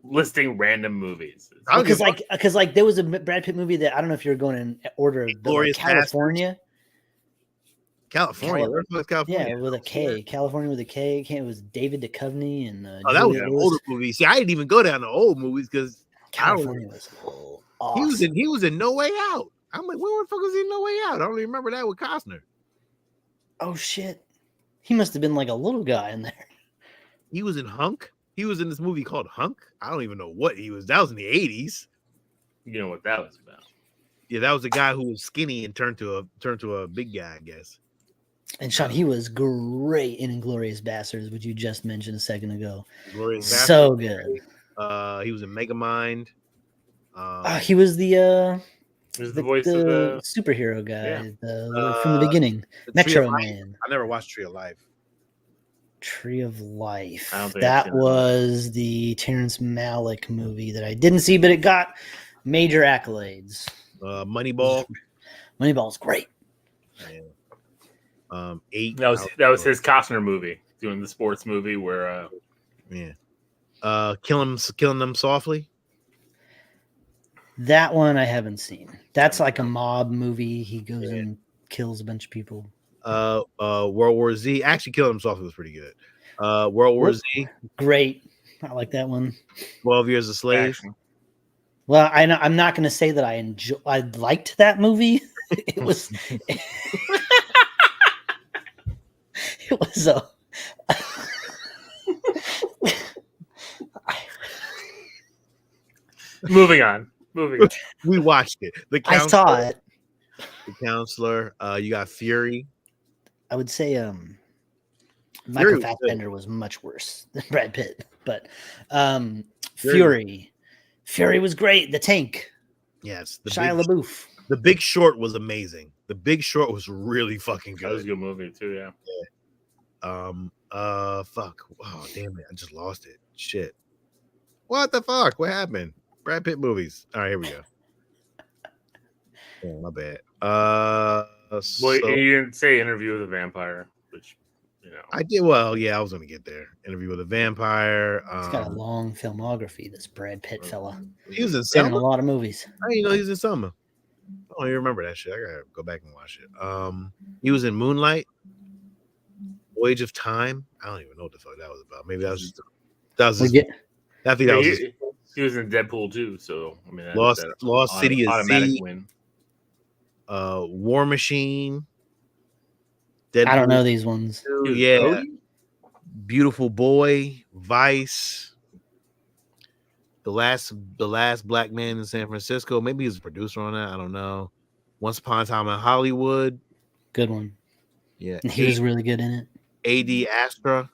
listing random movies. I don't give a because like there was a Brad Pitt movie that I don't know if you're going in order, but like Glorious California. California. Where the fuck is California? Yeah, with a K. California with a K. It was David Duchovny and Oh, that was Juliette an Lewis. older movie. See, I didn't even go down to old movies because California was awesome. he was in No Way Out. I'm like, where the fuck was he in No Way Out? I don't even remember that with Costner. Oh shit. He must have been like a little guy in there. He was in Hunk. He was in this movie called Hunk. I don't even know what he was. That was in the 80s. You know what that was about. Yeah, that was a guy who was skinny and turned to a big guy, I guess. And Sean, he was great in Inglourious Bastards, which you just mentioned a second ago. Glorious So Bastards. good. He was in Megamind. He was the He was the voice of the. superhero guy Yeah. from the beginning. The Tree of Metro Life. Man. I never watched Tree of Life. Tree of Life. I don't think I've That seen that. was the Terrence Malick movie that I didn't see, but it got major accolades. Moneyball. Moneyball's great. Yeah. 8. That was his Costner movie, doing the sports movie where. Yeah. Killing them softly. That one I haven't seen. That's like a mob movie. He goes and kills a bunch of people. World War Z. Actually, Killing Them Softly was pretty good. World War Z. Great. I like that one. 12 Years a Slave. Action. Well, I'm not going to say that I liked that movie. It was it was a Moving on. We watched it. I saw it. The Counselor. You got Fury. I would say Fury Michael was Fassbender was much worse than Brad Pitt, but Fury Fury was great. The Tank, Yes. Shia LaBeouf. The Big Short was amazing. The Big Short was really fucking That was a good. good movie too. Yeah. Fuck. Oh, damn it. I just lost it. Shit. What the fuck? What happened? Brad Pitt movies. All right, here we go. Oh, my bad. Well, So- you didn't say Interview with a Vampire, which I did well. Yeah, I was gonna get there. Interview with a Vampire. He's got a long filmography. This Brad Pitt fella. He was in Been in a Selma. lot of movies. I didn't know he was in Selma. I don't even remember that shit. I gotta go back and watch it. He was in Moonlight, Voyage of Time. I don't even know what the fuck that was about. Maybe that was just I think that was just he was in Deadpool too. So I mean, Lost that's City of automatic Z. win. War Machine. I don't Deadpool know these ones. 2, He was yeah. Cody? Beautiful Boy, Vice, the last black man in San Francisco. Maybe he's a producer on that. I don't know. Once Upon a Time in Hollywood. Good one. Yeah, He was really good in it. AD Astra.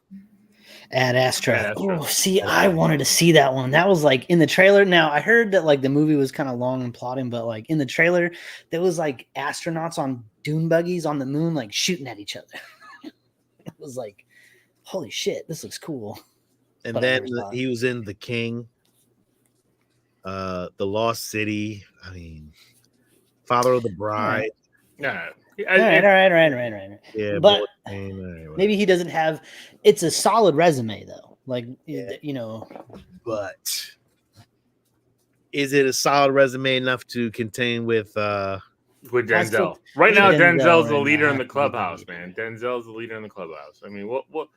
Ad Astra. Ad Astra. Oh, see, I wanted to see that one. That was like in the trailer. Now I heard that like the movie was kind of long and plotting, but like in the trailer, there was like astronauts on dune buggies on the moon, like shooting at each other. It was like, holy shit, this looks cool. And But then he was in The King, The Lost City. I mean, Father of the Bride. Yeah. All right. Yeah, but right, maybe he doesn't have. It's a solid resume though. Like but is it a solid resume enough to contain with Denzel? Right now, Denzel Denzel's the and, leader in the clubhouse, man. Denzel's the leader in the clubhouse. I mean, what? But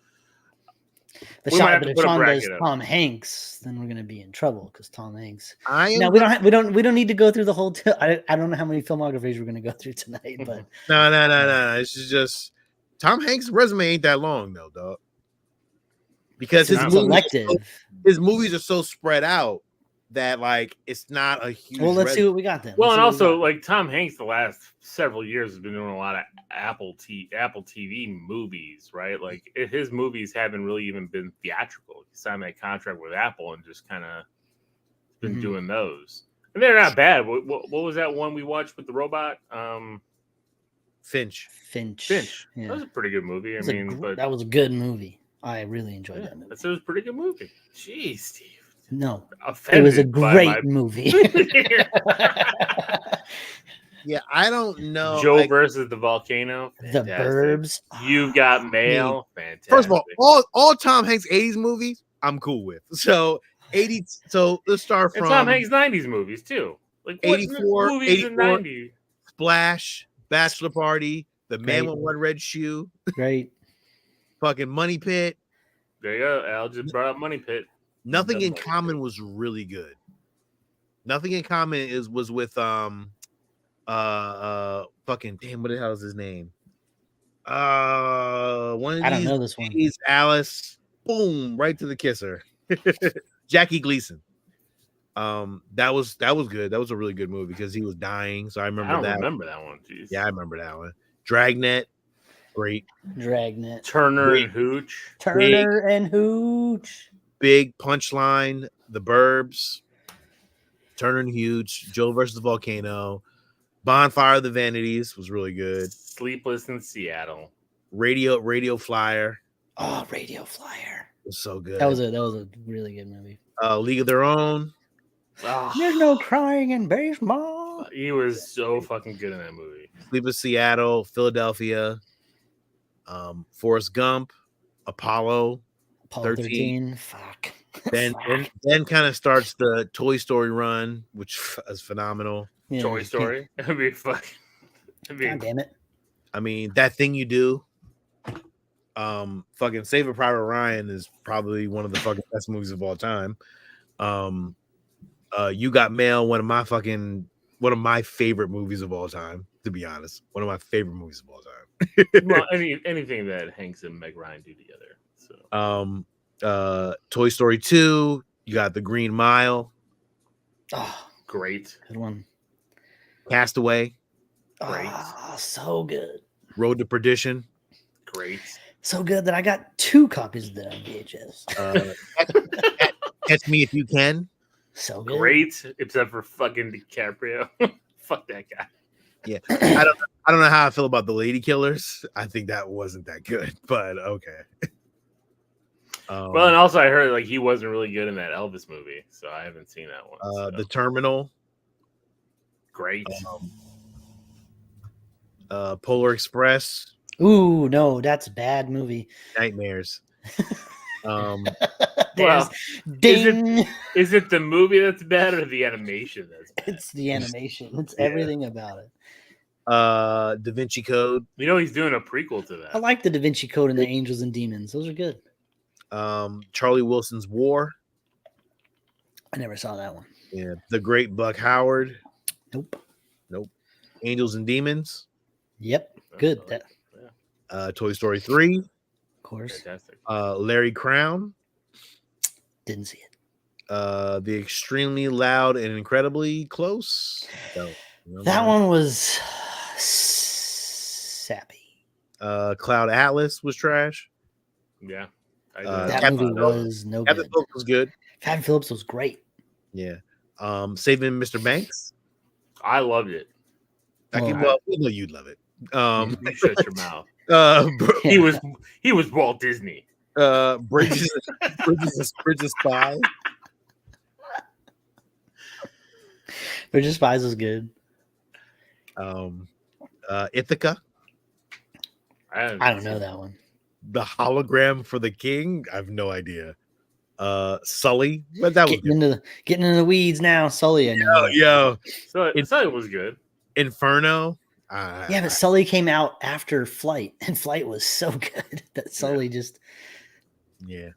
We might have if to put a Sean does bracket up. Tom Hanks, then we're gonna be in trouble because Tom Hanks. I Now am we don't need to go through the whole. I don't know how many filmographies we're gonna go through tonight, but no. It's just Tom Hanks' resume ain't that long though, dog. Because his movies are so spread out that like it's not a huge. Well, let's see what we got then. Well, and also like Tom Hanks, the last several years has been doing a lot of Apple TV movies, right? Like his movies haven't really even been theatrical. He signed that contract with Apple and just kind of been doing those, and they're not bad. What was that one we watched with the robot? Finch. Yeah. That was a pretty good movie. I mean, but that was a good movie. I really enjoyed that movie. It was a pretty good movie. Jeez, Steve. No, it was a great movie. Yeah, I don't know. Joe versus the volcano. The Burbs. You've Got Mail. Fantastic. First of all Tom Hanks 80s movies, I'm cool with. So 80. So let's start from Tom Hanks 90s movies too. Like 84, movies in 90s. Splash, Bachelor Party, The Man with One Red Shoe. Great. Fucking Money Pit. There you go. Al just brought up Money Pit. Nothing in Common was really good. Nothing in Common was with fucking damn, what the hell is his name? One of I don't know this one. He's Alice. Boom, right to the kisser. Jackie Gleason. That was good. That was a really good movie because he was dying. So I remember that. Remember that one. Jeez. Yeah, I remember that one. Dragnet. Great. Dragnet. Turner and Hooch. Big Punchline. The Burbs. Turner and Hooch. Joe versus the Volcano. Bonfire of the Vanities was really good. Sleepless in Seattle. Radio Flyer. Oh, Radio Flyer. It was so good. That was a really good movie. League of Their Own. Oh, There's no crying in baseball. He was so fucking good in that movie. Sleepless Seattle. Philadelphia. Forrest Gump. Apollo 13. Fuck. Then kind of starts the Toy Story run, which is phenomenal. Yeah. Toy Story. That'd be fucking. God damn it. I mean, That Thing You Do. Fucking Saving Private Ryan is probably one of the fucking best movies of all time. You Got Mail, one of my favorite movies of all time, to be honest. One of my favorite movies of all time. Well, anything that Hanks and Meg Ryan do together. So Toy Story 2, you got The Green Mile. Oh, great. Good one. Castaway. Great. Oh, so good. Road to Perdition. Great. So good that I got 2 copies of that on VHS. Catch Me If You Can. So good. Great, except for fucking DiCaprio. Fuck that guy. Yeah. I don't know how I feel about The Lady Killers. I think that wasn't that good, but okay. Well, and also I heard like he wasn't really good in that Elvis movie, so I haven't seen that one. So. The Terminal. Great. Polar Express. Ooh, no, that's a bad movie. Nightmares. Well, ding. Is it the movie that's bad or the animation that's bad? It's the animation. It's everything about it. Da Vinci Code. You know he's doing a prequel to that. I like the Da Vinci Code and the Angels and Demons. Those are good. Charlie Wilson's War. I never saw that one. Yeah. The Great Buck Howard. Nope. Angels and Demons. Yep. Good. Toy Story 3. course. Fantastic. Larry Crown. Didn't see it. The Extremely Loud and Incredibly Close. That one was sappy. Cloud Atlas was trash. Yeah. That Captain movie was no Captain good. Phillips was good. Captain Phillips was great. Yeah. Saving Mr. Banks. I loved it. We know you'd love it. You shut your mouth. He was Walt Disney. Bridges of Spies. Bridge of Spies was good. Ithaca. I don't know that one. The Hologram for the King. I have no idea. Sully, but that was getting into the weeds now. Sully, I know. Yo. So it was good. Inferno. Yeah, but Sully came out after Flight, and Flight was so good that Sully just. Yeah.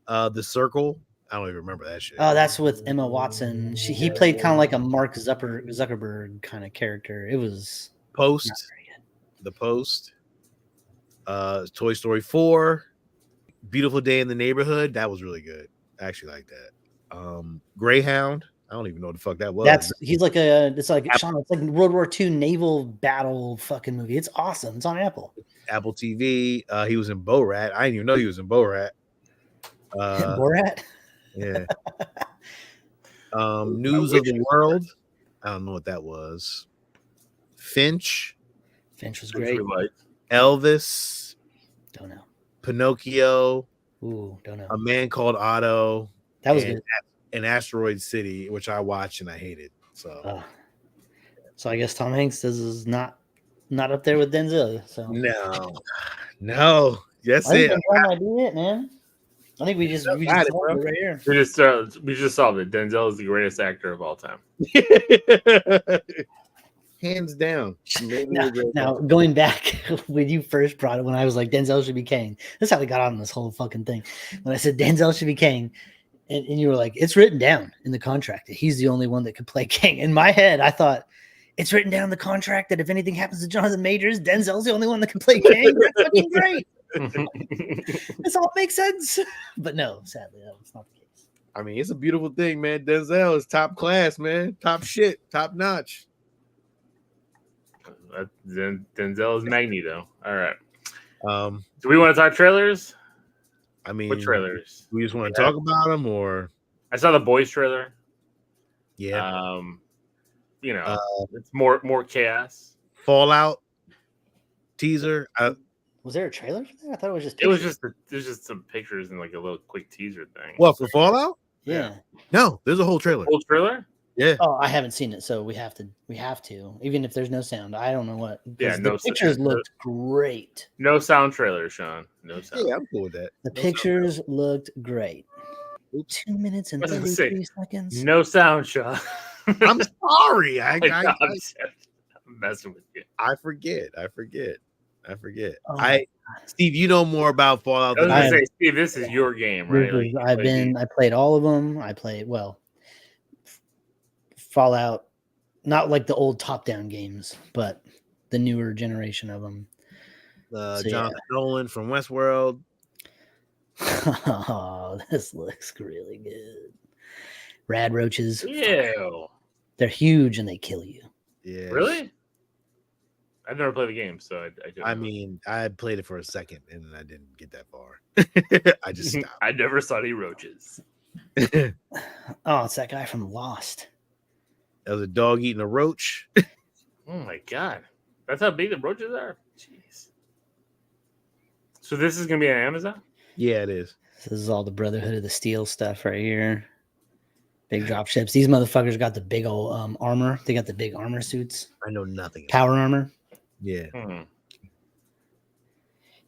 The Circle. I don't even remember that shit. Oh, that's with Emma Watson. He played kind of like a Mark Zuckerberg kind of character. It was Post. The Post. Toy Story 4. Beautiful Day in the Neighborhood. That was really good. I actually like that. Greyhound. I don't even know what the fuck that was. It's like World War II naval battle fucking movie. It's awesome. It's on Apple TV. He was in Borat. I didn't even know he was in Borat. Borat. Yeah. News of the World. I don't know what that was. Finch was great. Elvis. Don't know. Pinocchio. Ooh, don't know. A Man Called Otto. That was good. An Asteroid City, which I watched and I hated. So I guess Tom Hanks is not up there with Denzel. So no. Yes, it. That might be it, man. I think we just solved it right here. We just solved it. Denzel is the greatest actor of all time. Hands down. Now, going back when you first brought it, when I was like, Denzel should be king. That's how we got on this whole fucking thing. When I said Denzel should be king, and you were like, it's written down in the contract that he's the only one that could play king. In my head, I thought, it's written down in the contract that if anything happens to Jonathan Majors, Denzel's the only one that can play king. That's fucking great. This all makes sense. But no, sadly, that was not the case. I mean, it's a beautiful thing, man. Denzel is top class, man. Top shit. Top notch. Denzel is Magneto. All right. Do we want to talk trailers? I mean, what trailers? We just want to talk about them, or I saw the Boys trailer. Yeah. It's more chaos. Fallout teaser. Was there a trailer for that? I thought it was just. There's just some pictures and like a little quick teaser thing. What, for Fallout? Yeah. No, there's a whole trailer. Whole trailer? Yeah. Oh, I haven't seen it, so we have to, even if there's no sound. I don't know what. Yeah, the pictures looked great. No sound trailer, Sean. No sound. Yeah, I'm cool with that. The pictures looked great. 2 minutes and 33 seconds. No sound, Sean. I'm sorry. I'm messing with you. I forget. Oh, Steve, you know more about Fallout than I say. Steve, this is your game, right? I played all of them. I played Fallout, not like the old top-down games, but the newer generation of them. Jonathan Nolan from Westworld. Oh, this looks really good. Rad roaches. Ew. They're huge and they kill you. Yeah. Really? I've never played the game, so I don't. I mean, I played it for a second and I didn't get that far. I just stopped. I never saw any roaches. Oh, it's that guy from Lost. That was a dog eating a roach. Oh my god. That's how big the roaches are? Jeez. So this is gonna be on Amazon? Yeah, it is. This is all the Brotherhood of the Steel stuff right here. Big drop ships. These motherfuckers got the big old armor. They got the big armor suits. I know nothing. Power armor. Yeah.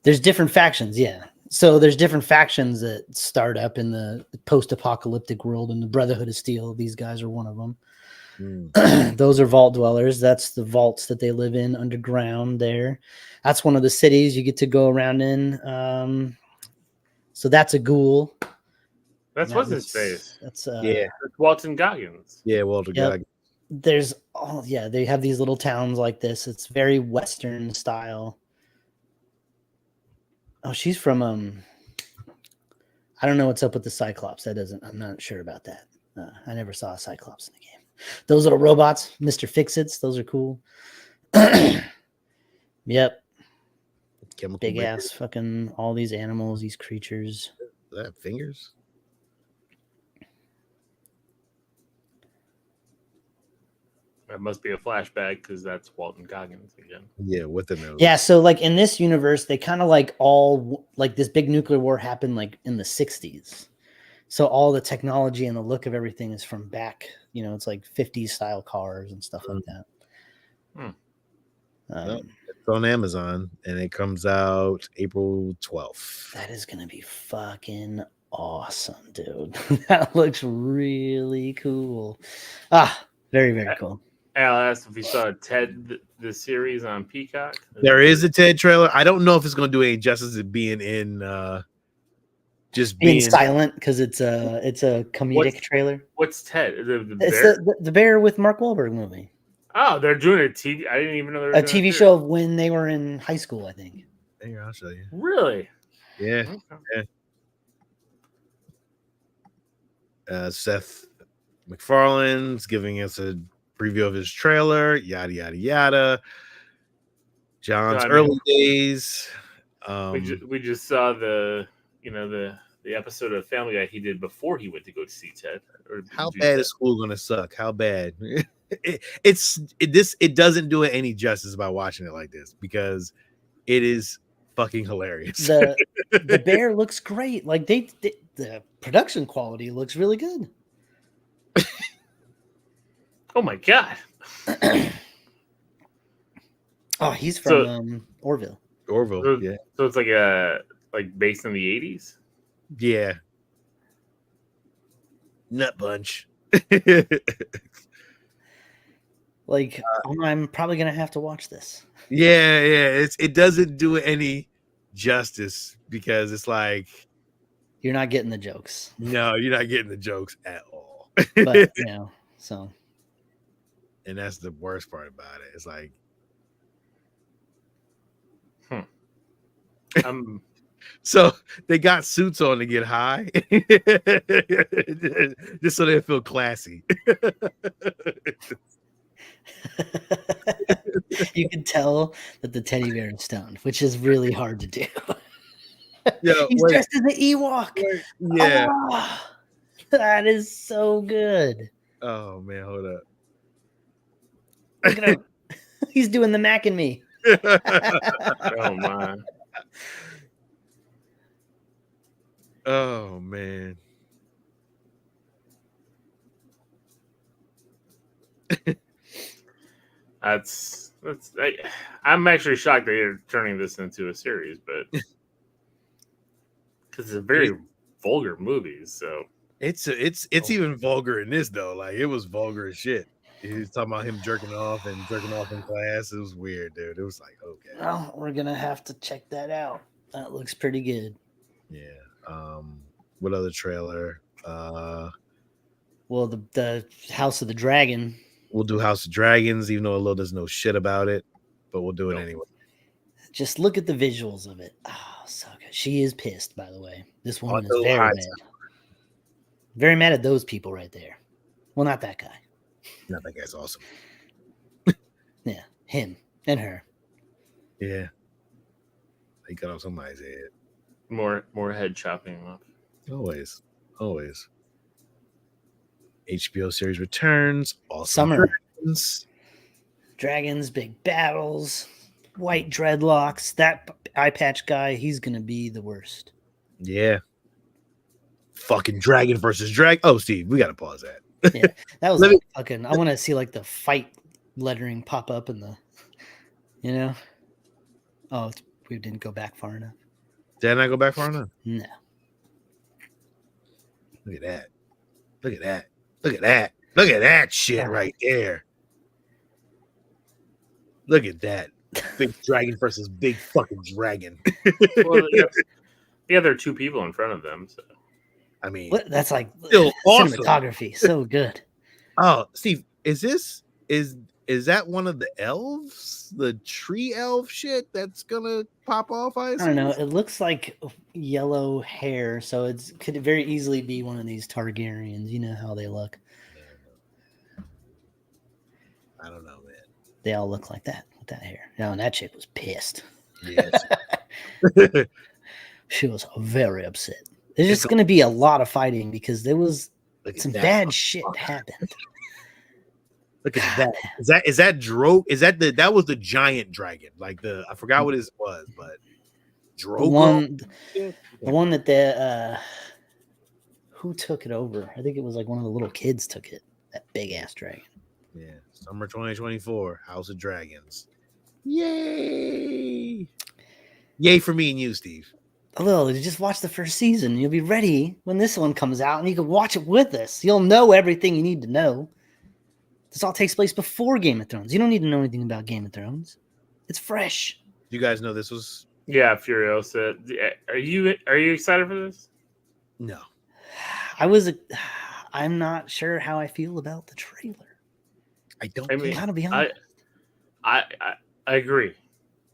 There's different factions, yeah. So there's different factions that start up in the post-apocalyptic world, and the Brotherhood of Steel. These guys are one of them. Those are vault dwellers. That's the vaults that they live in underground there. That's one of the cities you get to go around in. So that's a ghoul. That's what's his face. That's yeah. That's Walton Goggins. Yeah, Walter Goggins. There's they have these little towns like this. It's very Western style. Oh, she's from I don't know what's up with the Cyclops. I'm not sure about that. I never saw a Cyclops in the game. Those little robots, Mr. Fix-Its, those are cool. Yep. Chemical Big breaker. ass fucking all these animals, these creatures. Does that have fingers? That must be a flashback because that's Walton Goggins again. Yeah, with the nose. Yeah, so like in this universe, they kind of like all like this big nuclear war happened like in the 60s. So all the technology and the look of everything is from back, it's like 50s style cars and stuff like that. It's on Amazon and it comes out April 12th. That is going to be fucking awesome, dude. That looks really cool. Very, very cool. Al asked if he saw Ted, the series on Peacock. There is a Ted trailer. I don't know if it's going to do any justice to being in just being silent because it's a comedic trailer. What's Ted? The it's bear? the bear with Mark Wahlberg movie. Oh, they're doing a TV. I didn't even know a TV show of when they were in high school. I think. Here, I'll show you. Really? Yeah. Okay. Yeah. Seth MacFarlane's giving us a preview of his trailer. Yada yada yada. John's early days. We just saw the episode of Family Guy he did before he went to go to see Ted. How bad is school gonna suck? How bad? It doesn't do it any justice by watching it like this because it is fucking hilarious. The bear looks great. Like the production quality looks really good. Oh my god. Oh, he's from Orville. Orville, yeah. So it's like based in the 80s? Yeah. Nut bunch. Like I'm probably gonna have to watch this. Yeah. It doesn't do it any justice because it's like you're not getting the jokes. No, you're not getting the jokes at all. But so. And that's the worst part about it. It's like, so they got suits on to get high, just so they feel classy. You can tell that the teddy bear is stoned, which is really hard to do. He's dressed as an Ewok. Yeah, that is so good. Oh man, hold up. Look at him. He's doing the Mac and me. Oh my. Oh man. I'm actually shocked that you're turning this into a series, but because it's a very vulgar movie, so it's even vulgar in this though. Like it was vulgar as shit. He was talking about him jerking off in class. It was weird, dude. It was like, okay. Well, we're gonna have to check that out. That looks pretty good. Yeah. What other trailer? Well, the House of the Dragon. We'll do House of Dragons, even though Alil doesn't know shit about it, but we'll do it anyway. Just look at the visuals of it. Oh, so good. She is pissed, by the way. This woman is very mad. Very mad at those people right there. Well, not that guy. No, that guy's awesome. Yeah, him and her. Yeah. They cut off somebody's head. More head chopping off. Always. HBO series returns. Awesome. Summer. Dragons, big battles, white dreadlocks. That eye patch guy, he's going to be the worst. Yeah. Fucking dragon versus dragon. Oh, Steve, we got to pause that. Yeah, that was like fucking. I want to see like the fight lettering pop up in the, Oh, we didn't go back far enough. Did I not go back far enough? No. Look at that. Look at that. Look at that. Look at that shit right there. Look at that. Big dragon versus big fucking dragon. Well, yeah, there are two people in front of them. So. I mean, that's like still awesome. Cinematography, so good. Oh, Steve, is Is that one of the elves? The tree elf shit that's gonna pop off? I I don't know. assume? It looks like yellow hair, so it could very easily be one of these Targaryens. You know how they look. I don't know, man. They all look like that with that hair. No, and that chick was pissed. Yes. She was very upset. There's just going to be a lot of fighting because there was some bad shit happened. Look at that. Is that Droke? That was the giant dragon? Like I forgot what it was, but Drogo. The one that the who took it over? I think it was like one of the little kids took it. That big ass dragon. Yeah, summer 2024, House of Dragons. Yay! Yay for me and you, Steve. Alil, you just watch the first season. You'll be ready when this one comes out, and you can watch it with us. You'll know everything you need to know. This all takes place before Game of Thrones. You don't need to know anything about Game of Thrones. It's fresh. You guys know this was? Yeah, Furiosa. Are you excited for this? No. I'm not sure how I feel about the trailer. I gotta be honest. I agree.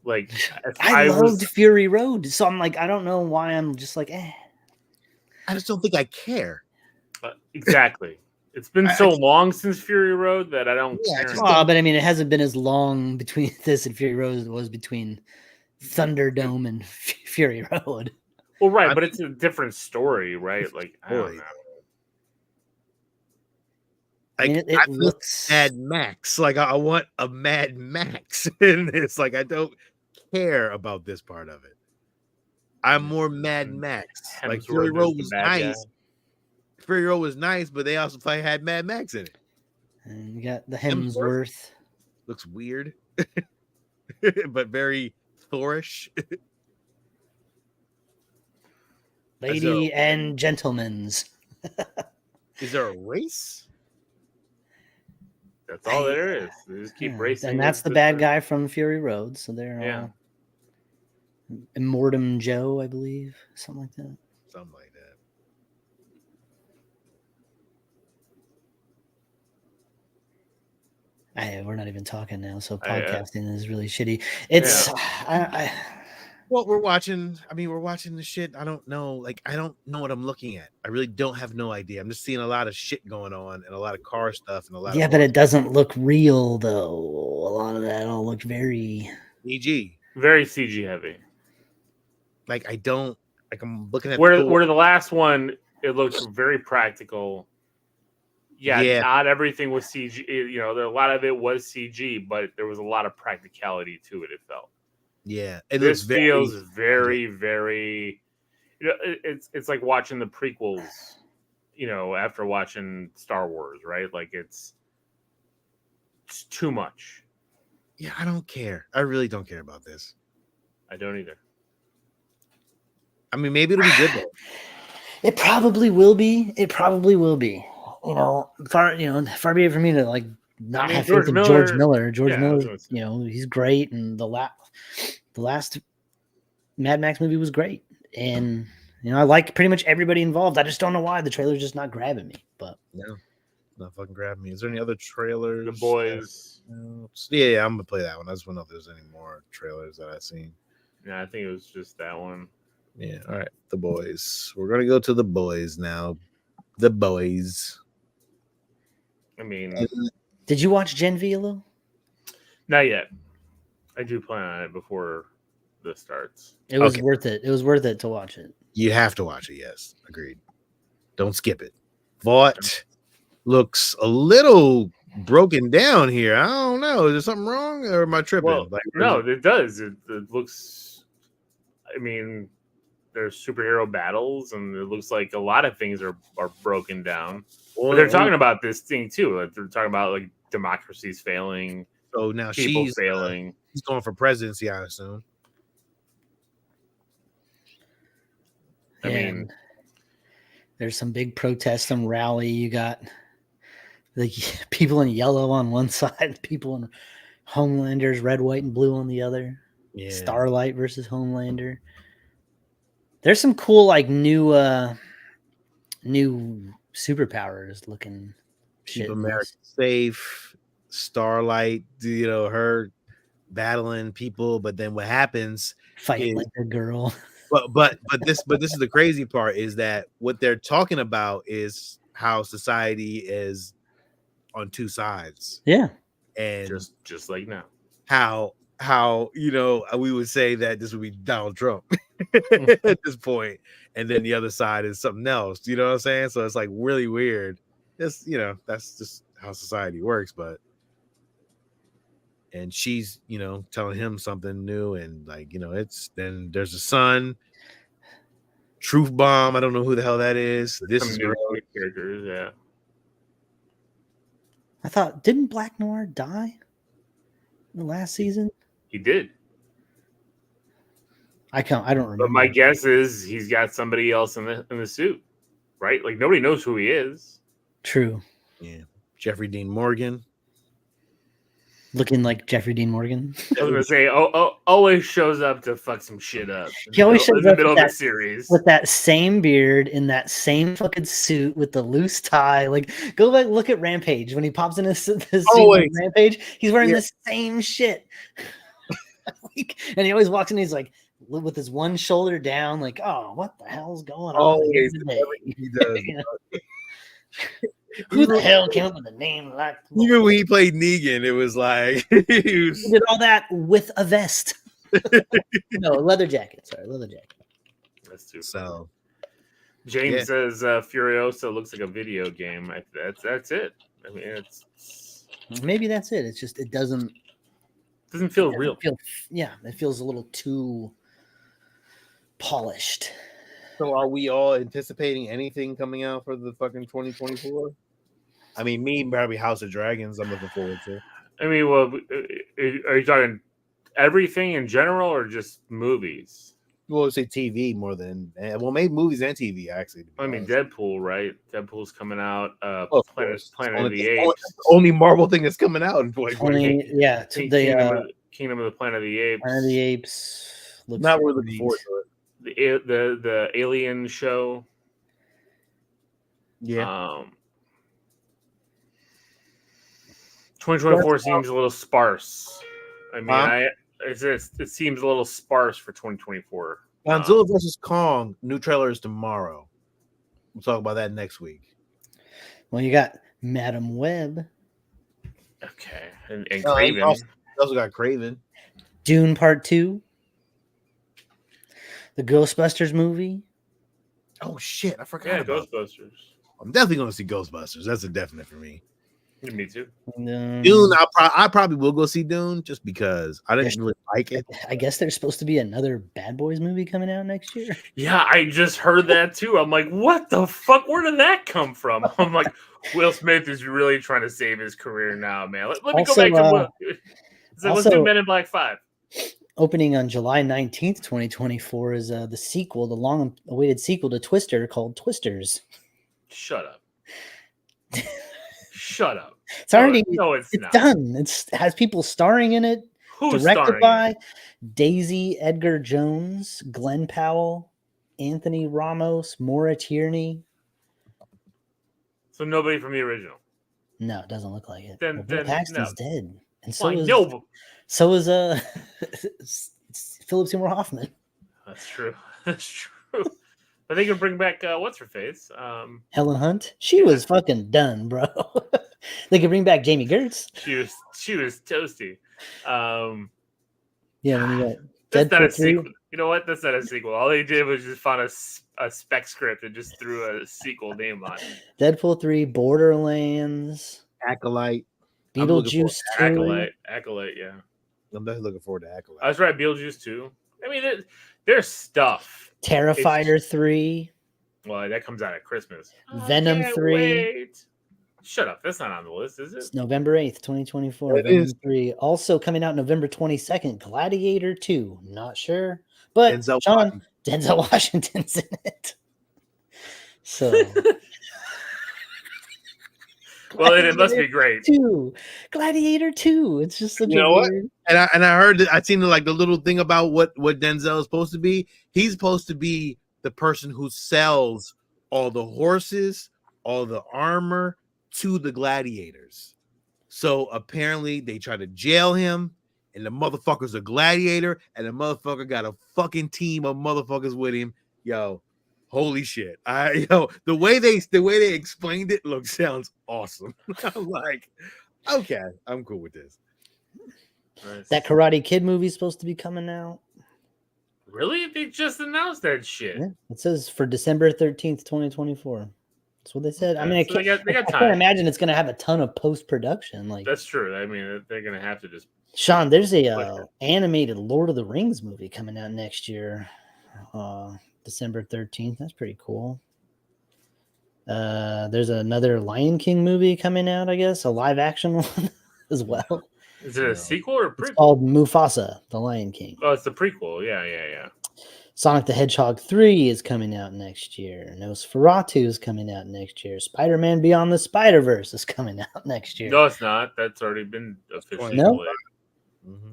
Like I loved Fury Road, so I'm like, I don't know why I'm just like, I just don't think I care. Exactly. It's been so long since Fury Road that I don't care. But I mean, it hasn't been as long between this and Fury Road as it was between Thunderdome and Fury Road. Well, right, but it's a different story, right? Like, I don't know. I mean, it looks Mad Max. Like I want a Mad Max in this. Like I don't care about this part of it. I'm more Mad Max. Like Fury Road was nice. Fury Road was nice, but they also had Mad Max in it. And you got the Hemsworth. Looks weird, but very Thorish. Lady and gentlemen's. Is there a race? That's all there is. They just keep racing. And that's the bad guy from Fury Road. So they're all Immortum Joe, I believe. Something like that. Something like that. We're not even talking now, so podcasting is really shitty. It's well, we're watching the shit. I don't know. Like, I don't know what I'm looking at. I really don't have no idea. I'm just seeing a lot of shit going on and a lot of car stuff and a lot of but it doesn't look real though. A lot of that all looked very CG. Very CG heavy. Like I'm looking at where the last one, it looked very practical. Yeah, not everything was CG. You know, a lot of it was CG, but there was a lot of practicality to it. It felt. Yeah, this feels very, very. You know, it's like watching the prequels. You know, after watching Star Wars, right? Like it's too much. Yeah, I don't care. I really don't care about this. I don't either. I mean, maybe it'll be good though. It probably will be. You know, far be it for me to like not have faith in George Miller. George Miller, you know, he's great, and the last Mad Max movie was great, and you know, I like pretty much everybody involved. I just don't know why the trailer's just not grabbing me. But no, not fucking grabbing me. Is there any other trailers? The Boys. Yeah, I'm gonna play that one. I just want to know if there's any more trailers that I've seen. Yeah, I think it was just that one. Yeah, all right. The Boys. We're gonna go to The Boys now. The Boys. I mean, did you watch Gen V a little? Not yet. I do plan on it before this starts. It was worth it. It was worth it to watch it. You have to watch it. Yes, agreed. Don't skip it. Vought looks a little broken down here. I don't know. Is there something wrong, or am I tripping? Well, no, it does. It looks. I mean, there's superhero battles, and it looks like a lot of things are broken down. But they're talking about this thing too. Like they're talking about like democracy's failing. So now she's failing. She's going for presidency, I assume. I mean, there's some big protest, some rally. You got the people in yellow on one side, people in Homelander's red, white, and blue on the other. Yeah. Starlight versus Homelander. There's some cool like new superpowers looking shit. Keep America safe. Starlight, her battling people, but then what happens Fight is, like a girl. but this is the crazy part, is that what they're talking about is how society is on two sides. Yeah. And just like now. How we would say that this would be Donald Trump at this point, and then the other side is something else. You know what I'm saying? So it's like really weird. That's just how society works. And she's telling him something new, and it's then there's a son. Truth bomb. I don't know who the hell that is. This is new characters. Yeah. I thought, didn't Black Noir die in the last season? He did. I don't remember. But my guess is he's got somebody else in the suit, right? Like nobody knows who he is. True. Yeah. Jeffrey Dean Morgan. Looking like Jeffrey Dean Morgan. I was gonna say, always shows up to fuck some shit up. He always shows in the up middle of the series with that same beard in that same fucking suit with the loose tie. Like, go back, look at Rampage when he pops in his suit on Rampage. He's wearing the same shit, and he always walks in. He's like with his one shoulder down, like, oh, what the hell's going on? He does. Who the hell came up with a name like that? Even when he played Negan, it was like he did all that with a vest. No, leather jacket. Sorry, leather jacket. That's too. So James says Furiosa looks like a video game. That's it. I mean, it's maybe that's it. It's just it doesn't feel real. It feels a little too polished. So are we all anticipating anything coming out for the fucking 2024? I mean, me, probably House of Dragons, I'm looking forward to. I mean, well, are you talking everything in general or just movies? Well, say TV more than, maybe movies and TV, actually. I mean, Deadpool, right? Deadpool's coming out. Planet of the Apes. Only Marvel thing that's coming out in 2020. Kingdom of the Planet of the Apes. Planet of the Apes. Not really looking forward to it. The Alien show. Yeah. 2024 seems a little sparse. I mean, it seems a little sparse for 2024. Godzilla vs. Kong, new trailer is tomorrow. We'll talk about that next week. Well, you got Madam Web. Okay. And Craven. Also got Craven. Dune Part 2. The Ghostbusters movie. Oh, shit. I forgot about Ghostbusters. I'm definitely going to see Ghostbusters. That's a definite for me. Me too. Dune, I probably will go see Dune just because I didn't really like it. I guess there's supposed to be another Bad Boys movie coming out next year. Yeah, I just heard that too. I'm like, what the fuck? Where did that come from? I'm like, Will Smith is really trying to save his career now, man. Let me go back to Will. Let's do Men in Black 5. Opening on July 19th, 2024 is the sequel, the long-awaited sequel to Twister called Twisters. Shut up. Shut up. It's already it's done. It has people starring in it. Who's directed by Daisy Edgar Jones, Glenn Powell, Anthony Ramos, Maura Tierney. So nobody from the original. No, it doesn't look like it. Then Paxton's dead, and so is Philip Seymour Hoffman. That's true. That's true. But they can bring back what's her face? Helen Hunt. She was fucking done, bro. They could bring back Jamie Gertz. She was toasty. When you got that's not a 3. sequel. You know what? That's not a sequel. All they did was just find a spec script and just threw a sequel name on it. Deadpool 3, Borderlands, Acolyte, Beetlejuice 2. Acolyte, yeah. I'm definitely looking forward to Acolyte. I was right, Beetlejuice 2. I mean, there's stuff. Terrifier 3. Well, that comes out at Christmas. Venom 3. Wait. Shut up. That's not on the list, is it? It's November 8th, 2024. Venom 3. Also coming out November 22nd, Gladiator 2. Not sure. But Denzel Washington's in it. So. Well, it must be great. Gladiator 2. It's just such what? And I heard that I seen like the little thing about what Denzel is supposed to be. He's supposed to be the person who sells all the horses, all the armor to the gladiators. So apparently they tried to jail him, and the motherfucker's a gladiator, and the motherfucker got a fucking team of motherfuckers with him. Yo, holy shit! The way they explained it sounds awesome. I'm like, okay, I'm cool with this. Nice. That Karate Kid movie is supposed to be coming out. Really? They just announced that shit. Yeah, it says for December 13th, 2024. That's what they said. I mean, I So they got can't time. imagine it's going to have a ton of post-production. Like, That's true. I mean, they're gonna have to just. Sean, there's a animated Lord of the Rings movie coming out next year, December 13th. That's pretty cool. There's another Lion King movie coming out, I guess, a live action one as well. Is it a sequel or a prequel? It's called Mufasa, the Lion King. Oh, it's the prequel. Yeah. Sonic the Hedgehog 3 is coming out next year. Nosferatu is coming out next year. Spider-Man Beyond the Spider-Verse is coming out next year. No, it's not. That's already been officially No? delayed.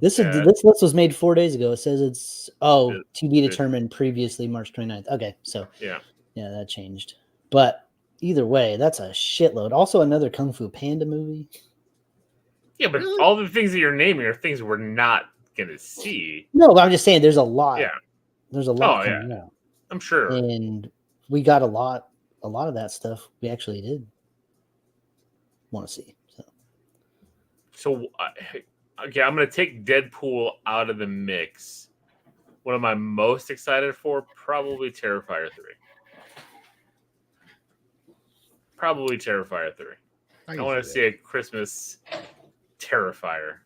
This list was made 4 days ago. It says it's to be determined previously March 29th. Okay, so yeah, that changed. But either way, that's a shitload. Also, another Kung Fu Panda movie. Yeah, but all the things that you're naming are things we're not gonna see. No, but I'm just saying there's a lot. Yeah. There's a lot coming out. I'm sure. And we got a lot of that stuff we actually did want to see. So okay, I'm going to take Deadpool out of the mix. What am I most excited for? Probably Terrifier 3. Probably Terrifier 3. I want to see a Christmas Terrifier.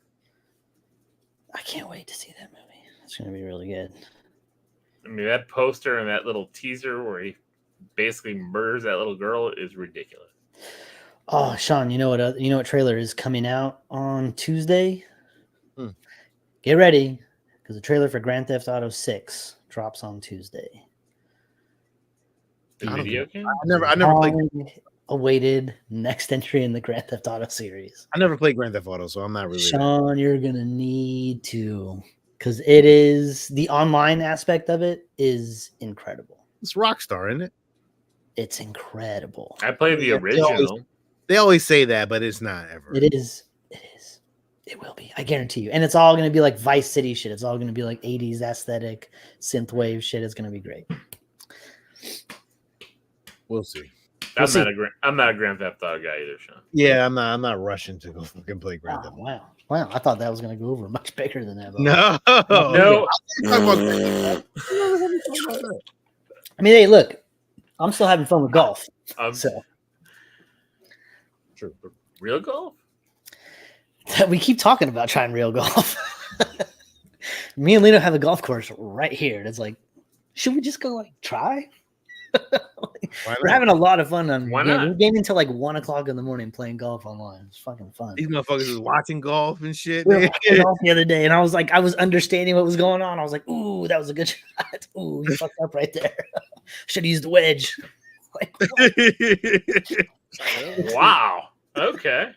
I can't wait to see that movie. It's going to be really good. I mean, that poster and that little teaser where he basically murders that little girl is ridiculous. Oh, Sean, you know what trailer is coming out on Tuesday? Get ready, because the trailer for Grand Theft Auto 6 drops on Tuesday. The video game? I never played. Awaited next entry in the Grand Theft Auto series. I never played Grand Theft Auto, so I'm not really. Sean, you're gonna need to, because it is the online aspect of it is incredible. It's Rockstar, isn't it? It's incredible. I played the original. They always say that, but it's not ever. It is. It will be. I guarantee you. And it's all going to be like Vice City shit. It's all going to be like 80s aesthetic, synthwave shit. It's going to be great. We'll see. I'm not a Grand Theft Auto guy either, Sean. Yeah, I'm not rushing to go fucking play Grand Theft Auto. Wow. I thought that was going to go over much bigger than that. No. I mean, hey, look, I'm still having fun with golf. True. Real golf? We keep talking about trying real golf. Me and Lino have a golf course right here. And it's like, should we just go try? We're having a lot of fun on. Why not? We're gaming until 1 o'clock in the morning playing golf online. It's fucking fun. These motherfuckers is watching golf and shit. We were watching golf the other day, and I was understanding what was going on. I was like, "Ooh, that was a good shot. Ooh, you fucked up right there. Should have used the wedge." Wow. Okay.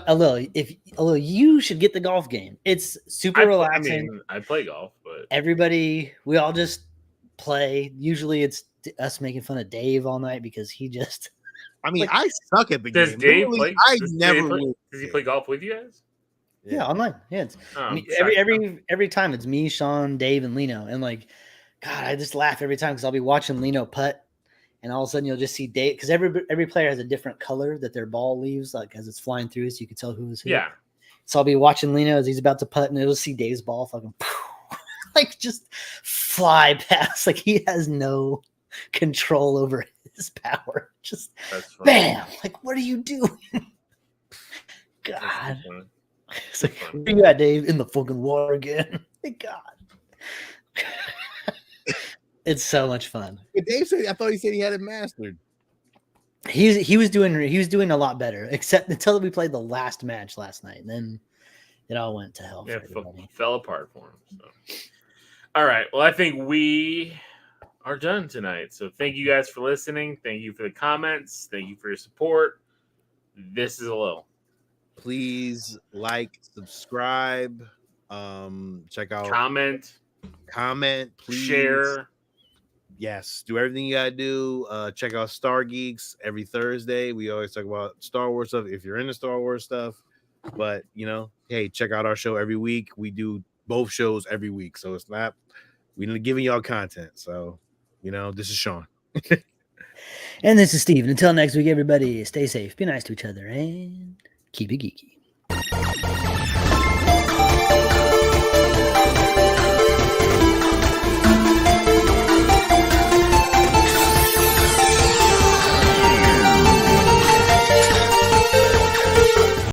Alil, you should get the golf game. It's super relaxing. I play golf, but we all just play. Usually it's us making fun of Dave all night because he just. I suck at the game. Does Dave play? Does he play golf with you guys? Yeah, online. Yeah, every time it's me, Sean, Dave, and Lino, and God, I just laugh every time because I'll be watching Lino putt. And all of a sudden, you'll just see Dave, because every player has a different color that their ball leaves, as it's flying through, so you can tell who's who. Yeah. So I'll be watching Lino as he's about to putt, and you'll see Dave's ball fucking just fly past. He has no control over his power. Just bam! What are you doing? God. It's where you at, Dave? In the fucking water again. God. It's so much fun. But Dave said, I thought he said he had it mastered. He was doing a lot better, except until we played the last match last night. And then it all went to hell. Yeah, fell apart for him. So. All right. Well, I think we are done tonight. So thank you guys for listening. Thank you for the comments. Thank you for your support. This is Alil. Please subscribe, check out comment, please. share. yes, do everything you gotta do. Check out Star Geeks every Thursday. We always talk about Star Wars stuff if you're into Star Wars stuff. But hey, check out our show every week. We do both shows every week, so it's not we're giving y'all content. So this is Sean. And this is Steve. And until next week, everybody, stay safe, be nice to each other, and keep it geeky.